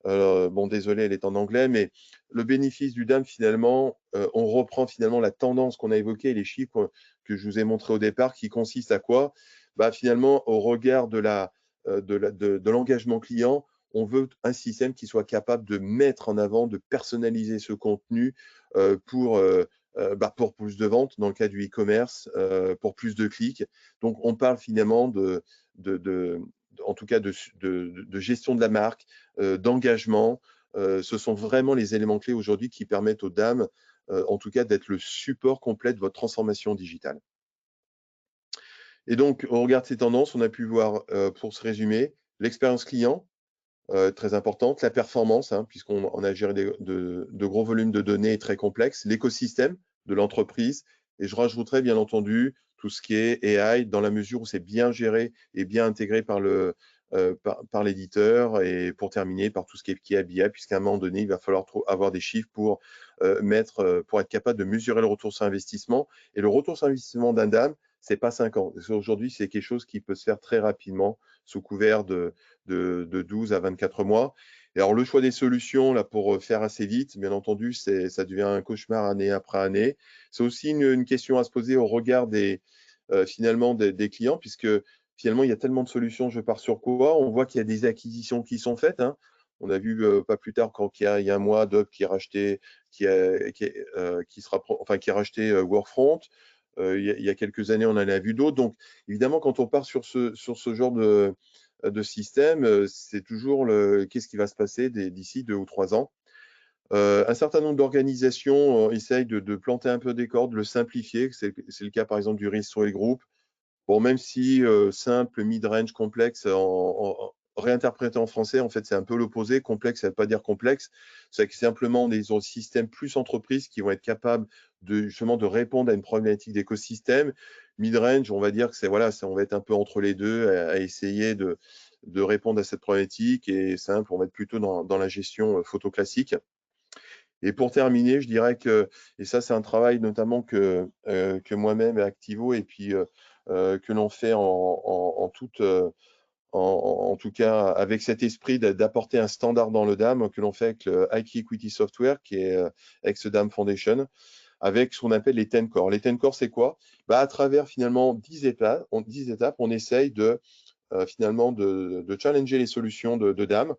bon, désolé, elle est en anglais, mais le bénéfice du DAM, finalement, on reprend finalement la tendance qu'on a évoquée, les chiffres que je vous ai montrés au départ, qui consistent à quoi? Bah, finalement, au regard de l'engagement client, on veut un système qui soit capable de mettre en avant, de personnaliser ce contenu pour plus de ventes, dans le cas du e-commerce, pour plus de clics. Donc, on parle finalement de en tout cas de gestion de la marque, d'engagement. Ce sont vraiment les éléments clés aujourd'hui qui permettent aux dames, en tout cas, d'être le support complet de votre transformation digitale. Et donc, au regard de ces tendances, on a pu voir, pour se résumer, l'expérience client, très importante, la performance, hein, puisqu'on a géré de gros volumes de données très complexes, l'écosystème de l'entreprise, et je rajouterais bien entendu tout ce qui est AI dans la mesure où c'est bien géré et bien intégré par l'éditeur, et pour terminer par tout ce qui est BI, puisqu'à un moment donné, il va falloir avoir des chiffres pour être capable de mesurer le retour sur investissement. Et le retour sur investissement d'un DAM, c'est pas 5 ans. Aujourd'hui, c'est quelque chose qui peut se faire très rapidement sous couvert de 12 à 24 mois. Et alors, le choix des solutions, là, pour faire assez vite, bien entendu, ça devient un cauchemar année après année. C'est aussi une question à se poser au regard finalement des clients, puisque finalement, il y a tellement de solutions, je pars sur quoi? On voit qu'il y a des acquisitions qui sont faites, hein. On a vu pas plus tard, il y a un mois, Doc qui a racheté, qui a racheté Workfront. Il y a quelques années, on en a vu d'autres. Donc, évidemment, quand on part sur ce genre de système, c'est toujours qu'est-ce qui va se passer d'ici 2 ou 3 ans. Un certain nombre d'organisations essayent de planter un peu des cordes, de le simplifier. C'est le cas, par exemple, du Ristro Group. Bon, même si simple, mid-range, complexe réinterprété en français, en fait, c'est un peu l'opposé. Complexe, ça ne veut pas dire complexe. C'est que simplement des systèmes plus entreprises qui vont être capables justement de répondre à une problématique d'écosystème. Mid-range, on va dire que voilà, on va être un peu entre les deux à essayer de répondre à cette problématique. Et simple, on va être plutôt dans la gestion photo classique. Et pour terminer, je dirais que, et ça c'est un travail notamment que moi-même et Activo, et puis que l'on fait en tout cas avec cet esprit d'apporter un standard dans le DAM, que l'on fait avec le IK Equity Software, qui est ex-DAM Foundation, avec ce qu'on appelle les 10 core. Les 10 core, c'est quoi? À travers finalement 10 étapes, on essaye finalement de challenger les solutions de DAM,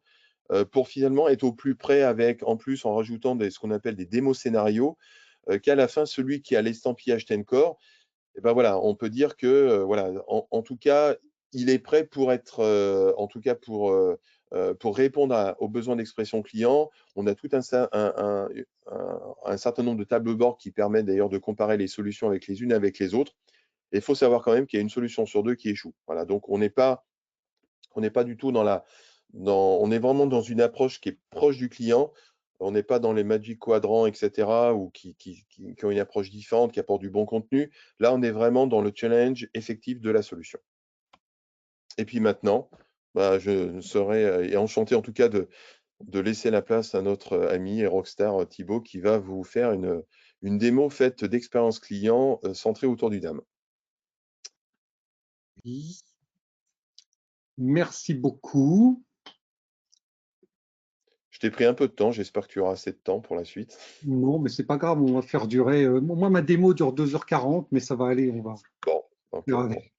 pour finalement être au plus près avec, en plus, en rajoutant ce qu'on appelle des démos scénarios, qu'à la fin, celui qui a l'estampillage Tencore, et ben voilà, on peut dire que, voilà, en tout cas, il est prêt pour être, en tout cas pour répondre aux besoins d'expression client. On a tout un certain nombre de tableaux de bord qui permettent d'ailleurs de comparer les solutions avec les unes avec les autres. Et il faut savoir quand même qu'il y a une solution sur deux qui échoue. Voilà, donc on n'est pas du tout on est vraiment dans une approche qui est proche du client. On n'est pas dans les Magic Quadrants, etc., ou qui ont une approche différente, qui apportent du bon contenu. Là, on est vraiment dans le challenge effectif de la solution. Et puis maintenant, je serais enchanté en tout cas de laisser la place à notre ami et rockstar Thibaut, qui va vous faire une démo faite d'expérience client centrée autour du DAM. Oui. Merci beaucoup. Je t'ai pris un peu de temps, j'espère que tu auras assez de temps pour la suite. Non, mais c'est pas grave, on va faire durer. Moi, ma démo dure 2h40, mais ça va aller, on va Bon, ok, faire bon. avec.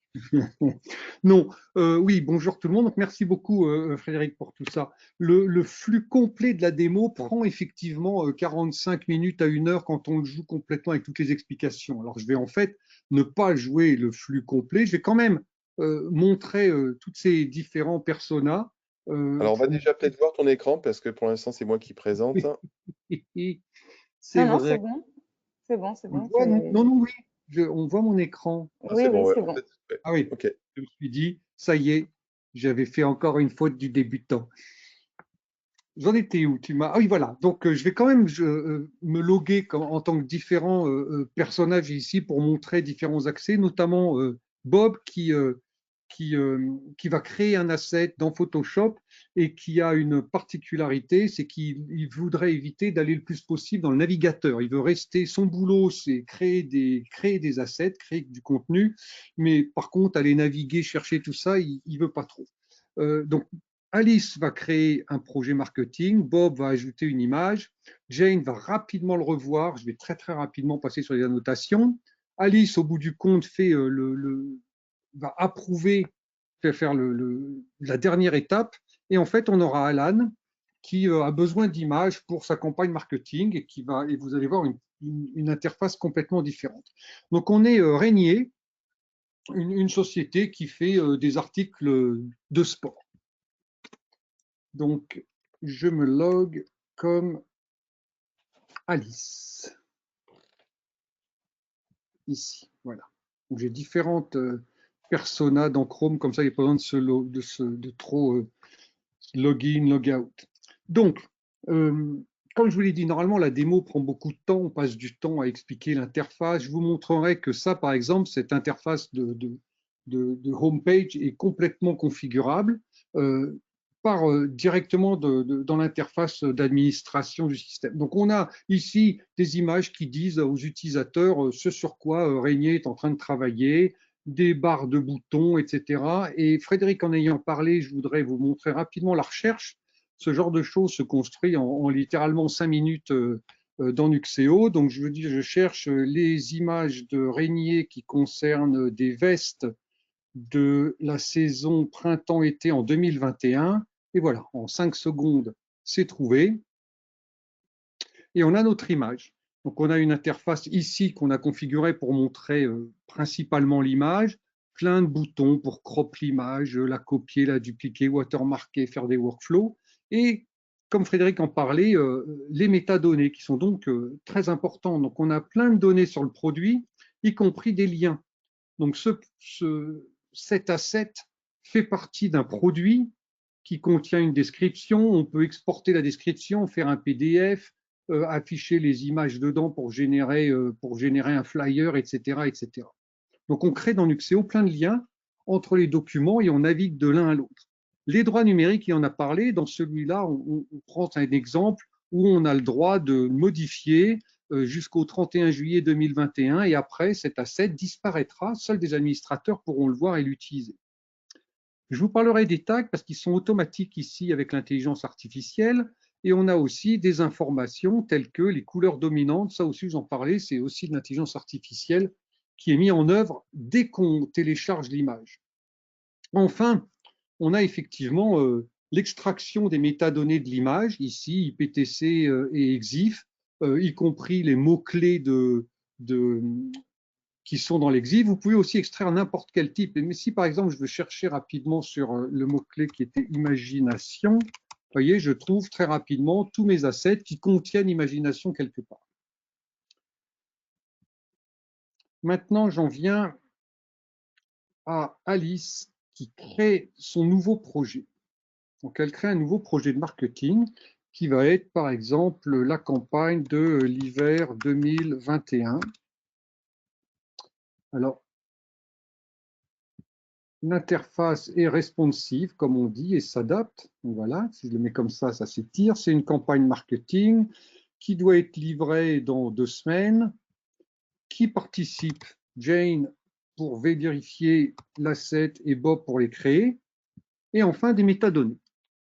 Non, oui, bonjour tout le monde. Donc, merci beaucoup, Frédéric, pour tout ça. Le flux complet de la démo prend effectivement 45 minutes à 1 heure quand on le joue complètement avec toutes les explications. Alors, je vais en fait ne pas jouer le flux complet. Je vais quand même montrer tous ces différents personas. Alors, on va Pour... déjà peut-être voir ton écran parce que pour l'instant, c'est moi qui présente. C'est Non, c'est vrai. bon. C'est bon, c'est On le bon. voit, non? Non, non, oui. On voit mon écran. Ah, Oui, c'est oui, bon, ouais. c'est En bon. fait, ouais. Ah oui, Ok. je me suis dit, ça y est, j'avais fait encore une faute du débutant. J'en étais où? Ah oui, voilà. Donc, je vais quand même me loguer en tant que différents personnages ici pour montrer différents accès, notamment Bob qui va créer un asset dans Photoshop et qui a une particularité, c'est qu'il voudrait éviter d'aller le plus possible dans le navigateur. Il veut rester, son boulot, c'est créer des assets, créer du contenu, mais par contre, aller naviguer, chercher tout ça, il ne veut pas trop. Donc, Alice va créer un projet marketing, Bob va ajouter une image, Jane va rapidement le revoir, je vais très très rapidement passer sur les annotations. Alice, au bout du compte, va approuver, faire la dernière étape, et en fait, on aura Alan qui a besoin d'images pour sa campagne marketing et vous allez voir une interface complètement différente. Donc, on est Régnier, une société qui fait des articles de sport. Donc, je me log comme Alice. Ici, voilà. Donc, j'ai différentes personas dans Chrome, comme ça, il n'y a pas besoin de trop login, logout. Donc, comme je vous l'ai dit, normalement, la démo prend beaucoup de temps. On passe du temps à expliquer l'interface. Je vous montrerai que ça, par exemple, cette interface de homepage est complètement configurable directement dans l'interface d'administration du système. Donc, on a ici des images qui disent aux utilisateurs ce sur quoi Régnier est en train de travailler, des barres de boutons, etc. Et Frédéric, en ayant parlé, je voudrais vous montrer rapidement la recherche. Ce genre de choses se construit en littéralement 5 minutes dans Nuxeo. Donc, je veux dire, je cherche les images de Régnier qui concernent des vestes de la saison printemps-été en 2021. Et voilà, en 5 secondes, c'est trouvé. Et on a notre image. Donc, on a une interface ici qu'on a configurée pour montrer principalement l'image, plein de boutons pour crop l'image, la copier, la dupliquer, watermarker, faire des workflows. Et comme Frédéric en parlait, les métadonnées qui sont donc très importants. Donc, on a plein de données sur le produit, y compris des liens. Donc, cet asset fait partie d'un produit qui contient une description. On peut exporter la description, faire un PDF, afficher les images dedans pour générer un flyer, etc., etc. Donc, on crée dans Nuxeo plein de liens entre les documents et on navigue de l'un à l'autre. Les droits numériques, il en a parlé. Dans celui-là, on prend un exemple où on a le droit de modifier jusqu'au 31 juillet 2021 et après, cet asset disparaîtra. Seuls des administrateurs pourront le voir et l'utiliser. Je vous parlerai des tags parce qu'ils sont automatiques ici avec l'intelligence artificielle et on a aussi des informations telles que les couleurs dominantes. Ça aussi, j'en parlais, c'est aussi de l'intelligence artificielle qui est mise en œuvre dès qu'on télécharge l'image. Enfin, on a effectivement l'extraction des métadonnées de l'image, ici IPTC et EXIF, y compris les mots-clés qui sont dans l'EXIF. Vous pouvez aussi extraire n'importe quel type. Mais si par exemple je veux chercher rapidement sur le mot-clé qui était imagination, vous voyez, je trouve très rapidement tous mes assets qui contiennent imagination quelque part. Maintenant, j'en viens à Alice qui crée son nouveau projet. Donc, elle crée un nouveau projet de marketing qui va être, par exemple, la campagne de l'hiver 2021. Alors, l'interface est responsive, comme on dit, et s'adapte. Voilà, si je le mets comme ça s'étire. C'est une campagne marketing qui doit être livrée dans 2 semaines. Qui participe? Jane pour vérifier l'asset et Bob pour les créer. Et enfin, des métadonnées.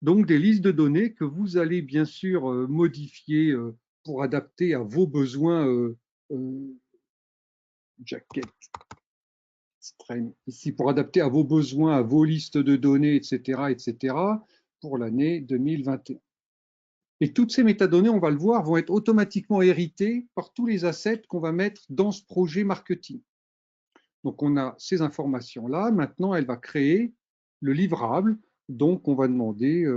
Donc, des listes de données que vous allez bien sûr modifier pour adapter à vos besoins. Jacket extrême, ici, pour adapter à vos besoins, à vos listes de données, etc., pour l'année 2021. Et toutes ces métadonnées, on va le voir, vont être automatiquement héritées par tous les assets qu'on va mettre dans ce projet marketing. Donc, on a ces informations-là. Maintenant, elle va créer le livrable. Donc, on va demander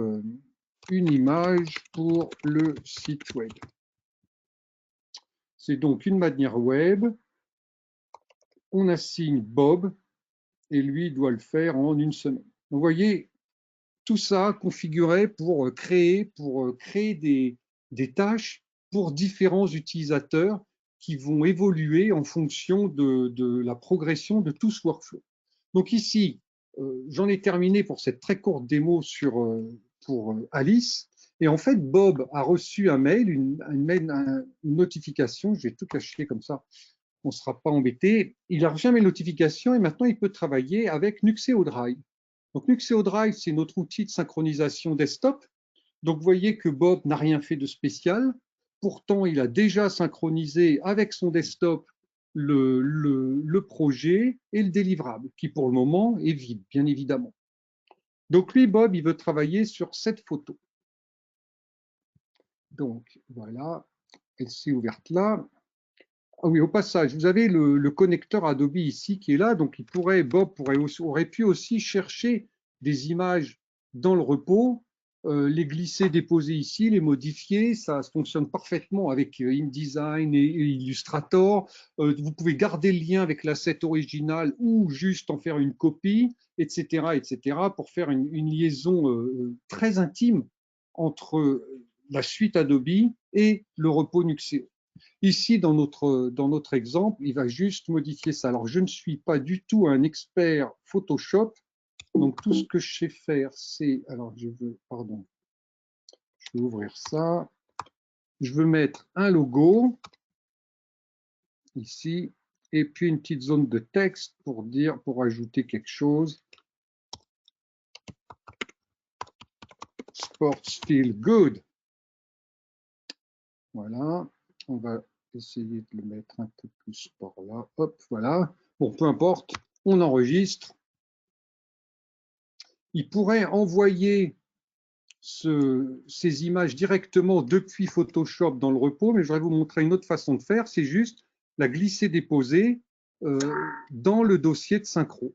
une image pour le site web. C'est donc une manière web. On assigne Bob et lui doit le faire en 1 semaine. Donc, vous voyez, tout ça configuré pour créer des tâches pour différents utilisateurs qui vont évoluer en fonction de la progression de tout ce workflow. Donc ici, j'en ai terminé pour cette très courte démo pour Alice. Et en fait, Bob a reçu un mail, une notification, je vais tout cacher comme ça, on ne sera pas embêté. Il a reçu une notification et maintenant il peut travailler avec Nuxeo Drive. Donc Nuxeo Drive, c'est notre outil de synchronisation desktop. Donc vous voyez que Bob n'a rien fait de spécial. Pourtant, il a déjà synchronisé avec son desktop le projet et le délivrable, qui pour le moment est vide, bien évidemment. Donc lui, Bob, il veut travailler sur cette photo. Donc voilà, elle s'est ouverte là. Ah oui, au passage, vous avez le connecteur Adobe ici qui est là, donc Bob aurait pu aussi chercher des images dans le repos, les glisser, déposer ici, les modifier. Ça fonctionne parfaitement avec InDesign et Illustrator. Vous pouvez garder le lien avec l'asset original ou juste en faire une copie, etc., pour faire une liaison très intime entre la suite Adobe et le repos Nuxeo. Ici, dans notre exemple, il va juste modifier ça. Alors, je ne suis pas du tout un expert Photoshop. Donc, tout ce que je sais faire, c'est… Alors, je vais ouvrir ça. Je veux mettre un logo, ici, et puis une petite zone de texte pour ajouter quelque chose. Sports feel good. Voilà. On va essayer de le mettre un peu plus par là. Hop, voilà. Bon, peu importe. On enregistre. Il pourrait envoyer ces images directement depuis Photoshop dans le repos, mais je voudrais vous montrer une autre façon de faire, c'est juste la glisser-déposer dans le dossier de synchro.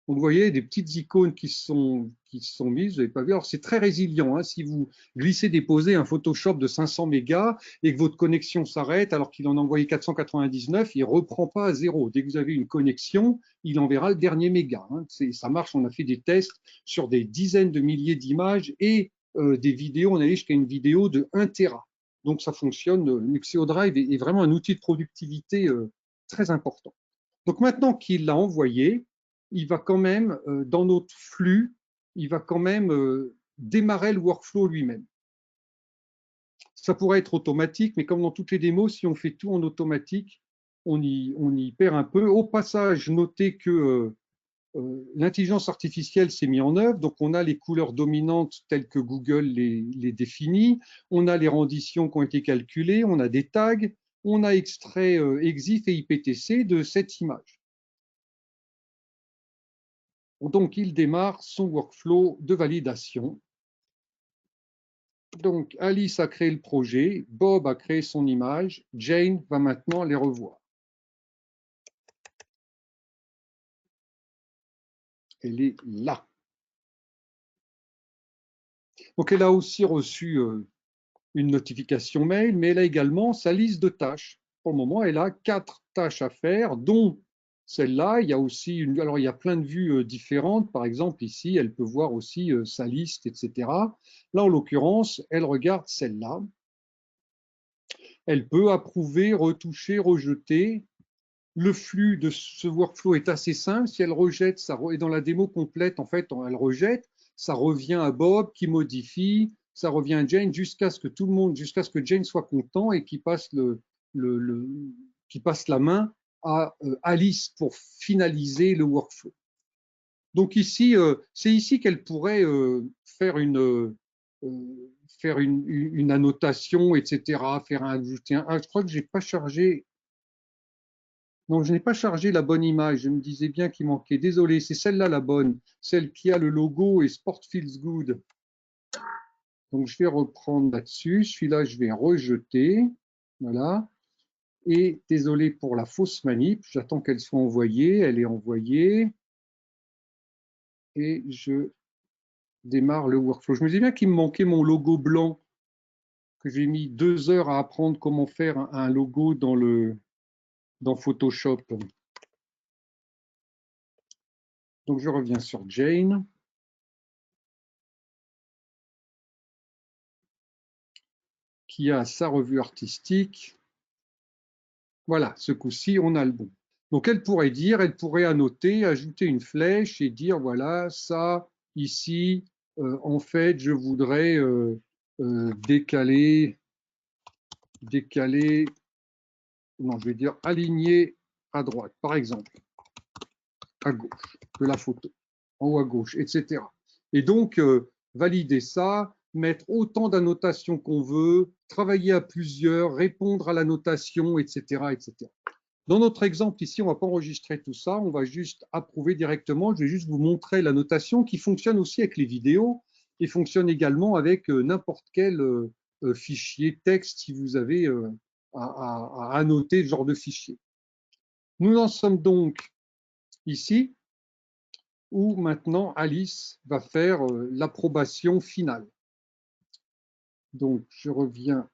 Donc, vous voyez, des petites icônes qui sont mises, vous n'avez pas vu. Alors, c'est très résilient. Hein, si vous glissez, déposez un Photoshop de 500 mégas et que votre connexion s'arrête alors qu'il en a envoyé 499, il ne reprend pas à zéro. Dès que vous avez une connexion, il enverra le dernier méga. Hein. Ça marche. On a fait des tests sur des dizaines de milliers d'images et des vidéos. On est allé jusqu'à une vidéo de 1 Tera. Donc, ça fonctionne. Nuxeo Drive est vraiment un outil de productivité très important. Donc, maintenant qu'il l'a envoyé, il va quand même, dans notre flux, il va quand même démarrer le workflow lui-même. Ça pourrait être automatique, mais comme dans toutes les démos, si on fait tout en automatique, on y perd un peu. Au passage, notez que l'intelligence artificielle s'est mise en œuvre, donc on a les couleurs dominantes telles que Google les définit, on a les renditions qui ont été calculées, on a des tags, on a extrait EXIF et IPTC de cette image. Donc, il démarre son workflow de validation. Donc, Alice a créé le projet, Bob a créé son image, Jane va maintenant les revoir. Elle est là. Donc, elle a aussi reçu une notification mail, mais elle a également sa liste de tâches. Pour le moment, elle a 4 tâches à faire, dont celle-là. Il y a aussi alors il y a plein de vues différentes. Par exemple, ici, elle peut voir aussi sa liste, etc. Là, en l'occurrence, elle regarde celle-là. Elle peut approuver, retoucher, rejeter. Le flux de ce workflow est assez simple. Si elle rejette, et dans la démo complète, en fait, elle rejette, ça revient à Bob qui modifie, ça revient à Jane jusqu'à ce que tout le monde, jusqu'à ce que Jane soit content et qu'il passe qui passe la main à Alice pour finaliser le workflow. Donc ici, c'est ici qu'elle pourrait faire une annotation, etc., faire ajouter je crois que j'ai pas chargé. Non, je n'ai pas chargé la bonne image. Je me disais bien qu'il manquait. Désolé, c'est celle-là la bonne, celle qui a le logo et Sport Feels Good. Donc je vais reprendre là-dessus. Celui-là, je vais rejeter. Voilà. Et désolé pour la fausse manip. J'attends qu'elle soit envoyée. Elle est envoyée. Et je démarre le workflow. Je me disais bien qu'il me manquait mon logo blanc, que j'ai mis 2 heures à apprendre comment faire un logo dans Photoshop. Donc je reviens sur Jane, qui a sa revue artistique. Voilà, ce coup-ci, on a le bon. Donc elle pourrait annoter, ajouter une flèche et dire, voilà, ça, ici, en fait, je voudrais décaler, non, je vais dire aligner à droite, par exemple, à gauche de la photo, en haut à gauche, etc. Et donc, valider ça, mettre autant d'annotations qu'on veut, travailler à plusieurs, répondre à l'annotation, etc., etc. Dans notre exemple ici, on ne va pas enregistrer tout ça, on va juste approuver directement. Je vais juste vous montrer la notation qui fonctionne aussi avec les vidéos et fonctionne également avec n'importe quel fichier texte si vous avez à annoter ce genre de fichier. Nous en sommes donc ici où maintenant Alice va faire l'approbation finale. Donc je reviens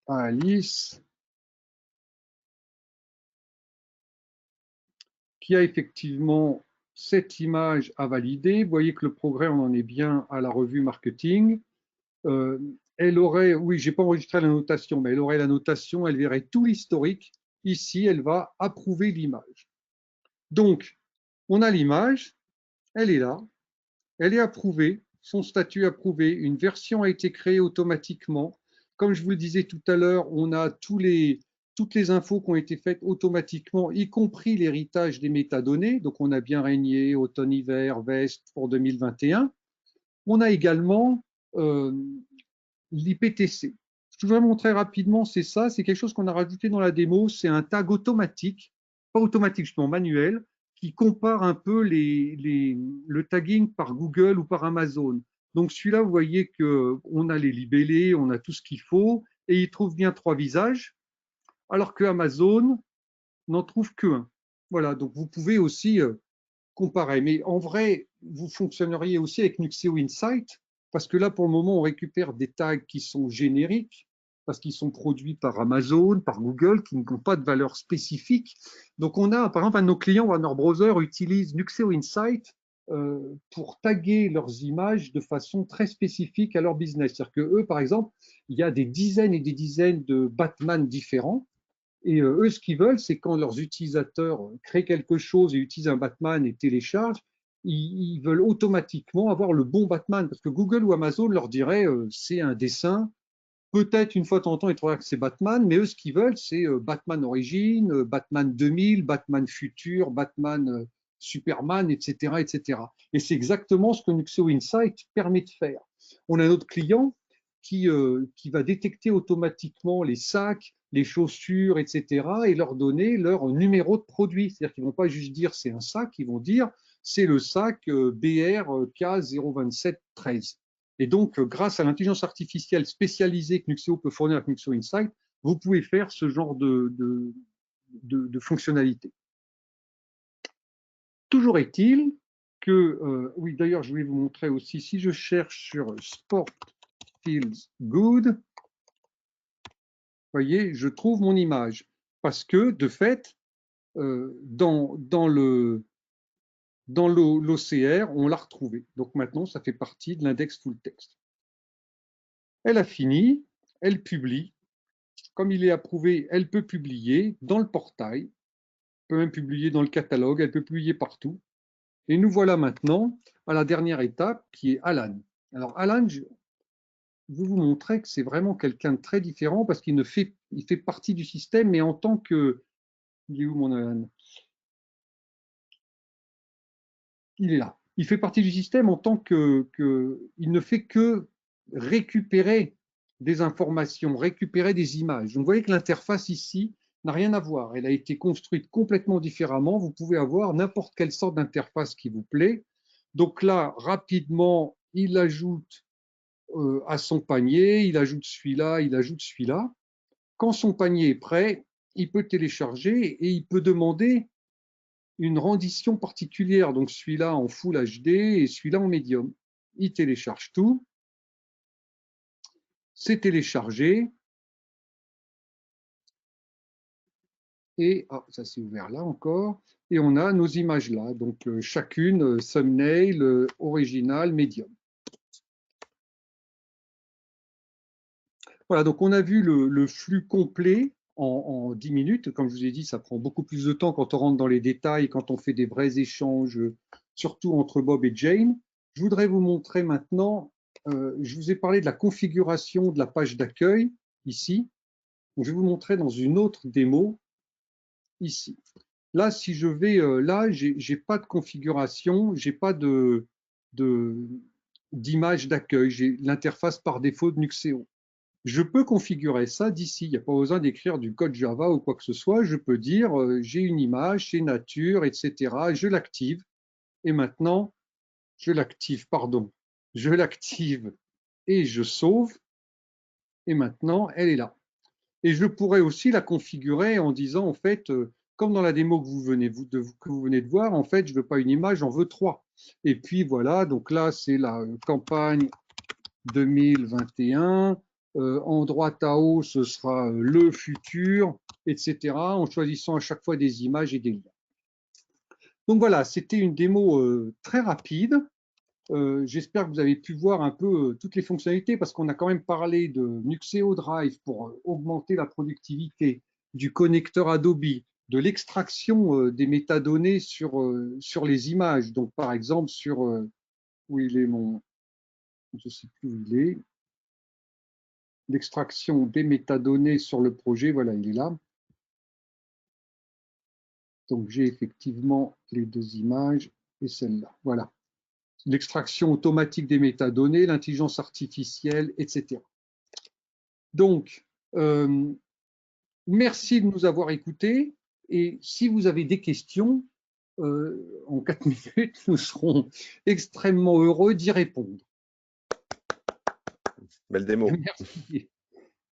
à Alice, qui a effectivement cette image à valider. Vous voyez que le progrès, on en est bien à la revue marketing. Elle aurait, oui, je n'ai pas enregistré la notation, mais elle aurait la notation, elle verrait tout l'historique. Ici, elle va approuver l'image. Donc, on a l'image, elle est là, elle est approuvée, son statut approuvé, une version a été créée automatiquement. Comme je vous le disais tout à l'heure, on a toutes les infos qui ont été faites automatiquement, y compris l'héritage des métadonnées. Donc, on a bien régné automne-hiver, veste pour 2021. On a également l'IPTC. Ce que je voudrais montrer rapidement, c'est ça. C'est quelque chose qu'on a rajouté dans la démo. C'est un tag automatique, pas automatique, justement manuel, qui compare un peu le tagging par Google ou par Amazon. Donc celui-là, vous voyez qu'on a les libellés, on a tout ce qu'il faut, et il trouve bien 3 visages, alors que Amazon n'en trouve qu'un. Voilà, donc vous pouvez aussi comparer. Mais en vrai, vous fonctionneriez aussi avec Nuxeo Insight, parce que là, pour le moment, on récupère des tags qui sont génériques, parce qu'ils sont produits par Amazon, par Google, qui n'ont pas de valeur spécifique. Donc, on a, par exemple, un de nos clients, Warner Brother, utilise Nuxeo Insight pour taguer leurs images de façon très spécifique à leur business. C'est-à-dire que eux, par exemple, il y a des dizaines et des dizaines de Batman différents. Et eux, ce qu'ils veulent, c'est quand leurs utilisateurs créent quelque chose et utilisent un Batman et téléchargent, ils veulent automatiquement avoir le bon Batman. Parce que Google ou Amazon leur dirait c'est un dessin. Peut-être une fois de temps en temps, ils trouveraient que c'est Batman, mais eux, ce qu'ils veulent, c'est Batman Origine, Batman 2000, Batman Futur, Batman Superman, etc., etc. Et c'est exactement ce que Nuxeo Insight permet de faire. On a un autre client qui va détecter automatiquement les sacs, les chaussures, etc., et leur donner leur numéro de produit. C'est-à-dire qu'ils ne vont pas juste dire c'est un sac, ils vont dire c'est le sac BRK 02713. Et donc, grâce à l'intelligence artificielle spécialisée que Nuxeo peut fournir avec Nuxeo Insight, vous pouvez faire ce genre de fonctionnalité. Toujours est-il que, oui, d'ailleurs, je vais vous montrer aussi, si je cherche sur Sport Feels Good, vous voyez, je trouve mon image. Parce que, de fait, dans l'OCR, on l'a retrouvée. Donc maintenant, ça fait partie de l'index full text. Elle a fini, elle publie. Comme il est approuvé, elle peut publier dans le portail, elle peut même publier dans le catalogue, elle peut publier partout. Et nous voilà maintenant à la dernière étape qui est Alan. Alors Alan, je veux vous montrer que c'est vraiment quelqu'un de très différent parce qu'il fait partie du système, mais en tant que... Il est où mon Alan? Il est là. Il fait partie du système en tant il ne fait que récupérer des informations, récupérer des images. Donc, vous voyez que l'interface ici n'a rien à voir. Elle a été construite complètement différemment. Vous pouvez avoir n'importe quelle sorte d'interface qui vous plaît. Donc là, rapidement, il ajoute à son panier, il ajoute celui-là, il ajoute celui-là. Quand son panier est prêt, il peut télécharger et il peut demander une rendition particulière, donc celui-là en Full HD et celui-là en médium. Il télécharge tout, c'est téléchargé, et ça s'est ouvert là encore, et on a nos images là, donc chacune thumbnail, original, médium. Voilà, donc on a vu le flux complet en 10 minutes. Comme je vous ai dit, ça prend beaucoup plus de temps quand on rentre dans les détails, quand on fait des vrais échanges, surtout entre Bob et Jane. Je voudrais vous montrer maintenant, je vous ai parlé de la configuration de la page d'accueil ici. Donc, je vais vous montrer dans une autre démo ici. Là, si je vais là, j'ai pas de configuration, j'ai pas d'image d'accueil, j'ai l'interface par défaut de Nuxeo. Je peux configurer ça d'ici. Il n'y a pas besoin d'écrire du code Java ou quoi que ce soit. Je peux dire j'ai une image, c'est nature, etc. Je l'active. Et maintenant, je l'active, pardon. Je l'active et je sauve. Et maintenant, elle est là. Et je pourrais aussi la configurer en disant, en fait, comme dans la démo que vous venez de voir, en fait, je ne veux pas une image, j'en veux 3. Et puis voilà, donc là, c'est la campagne 2021. En droite à haut, ce sera le futur, etc. En choisissant à chaque fois des images et des liens. Donc voilà, c'était une démo très rapide. J'espère que vous avez pu voir un peu toutes les fonctionnalités parce qu'on a quand même parlé de Nuxeo Drive pour augmenter la productivité, du connecteur Adobe, de l'extraction des métadonnées sur les images. Donc par exemple sur où il est je ne sais plus où il est, l'extraction des métadonnées sur le projet, voilà, il est là. Donc j'ai effectivement les deux images et celle-là. Voilà. L'extraction automatique des métadonnées, l'intelligence artificielle, etc. Donc, merci de nous avoir écoutés. Et si vous avez des questions, en 4 minutes, nous serons extrêmement heureux d'y répondre. Belle démo. Merci.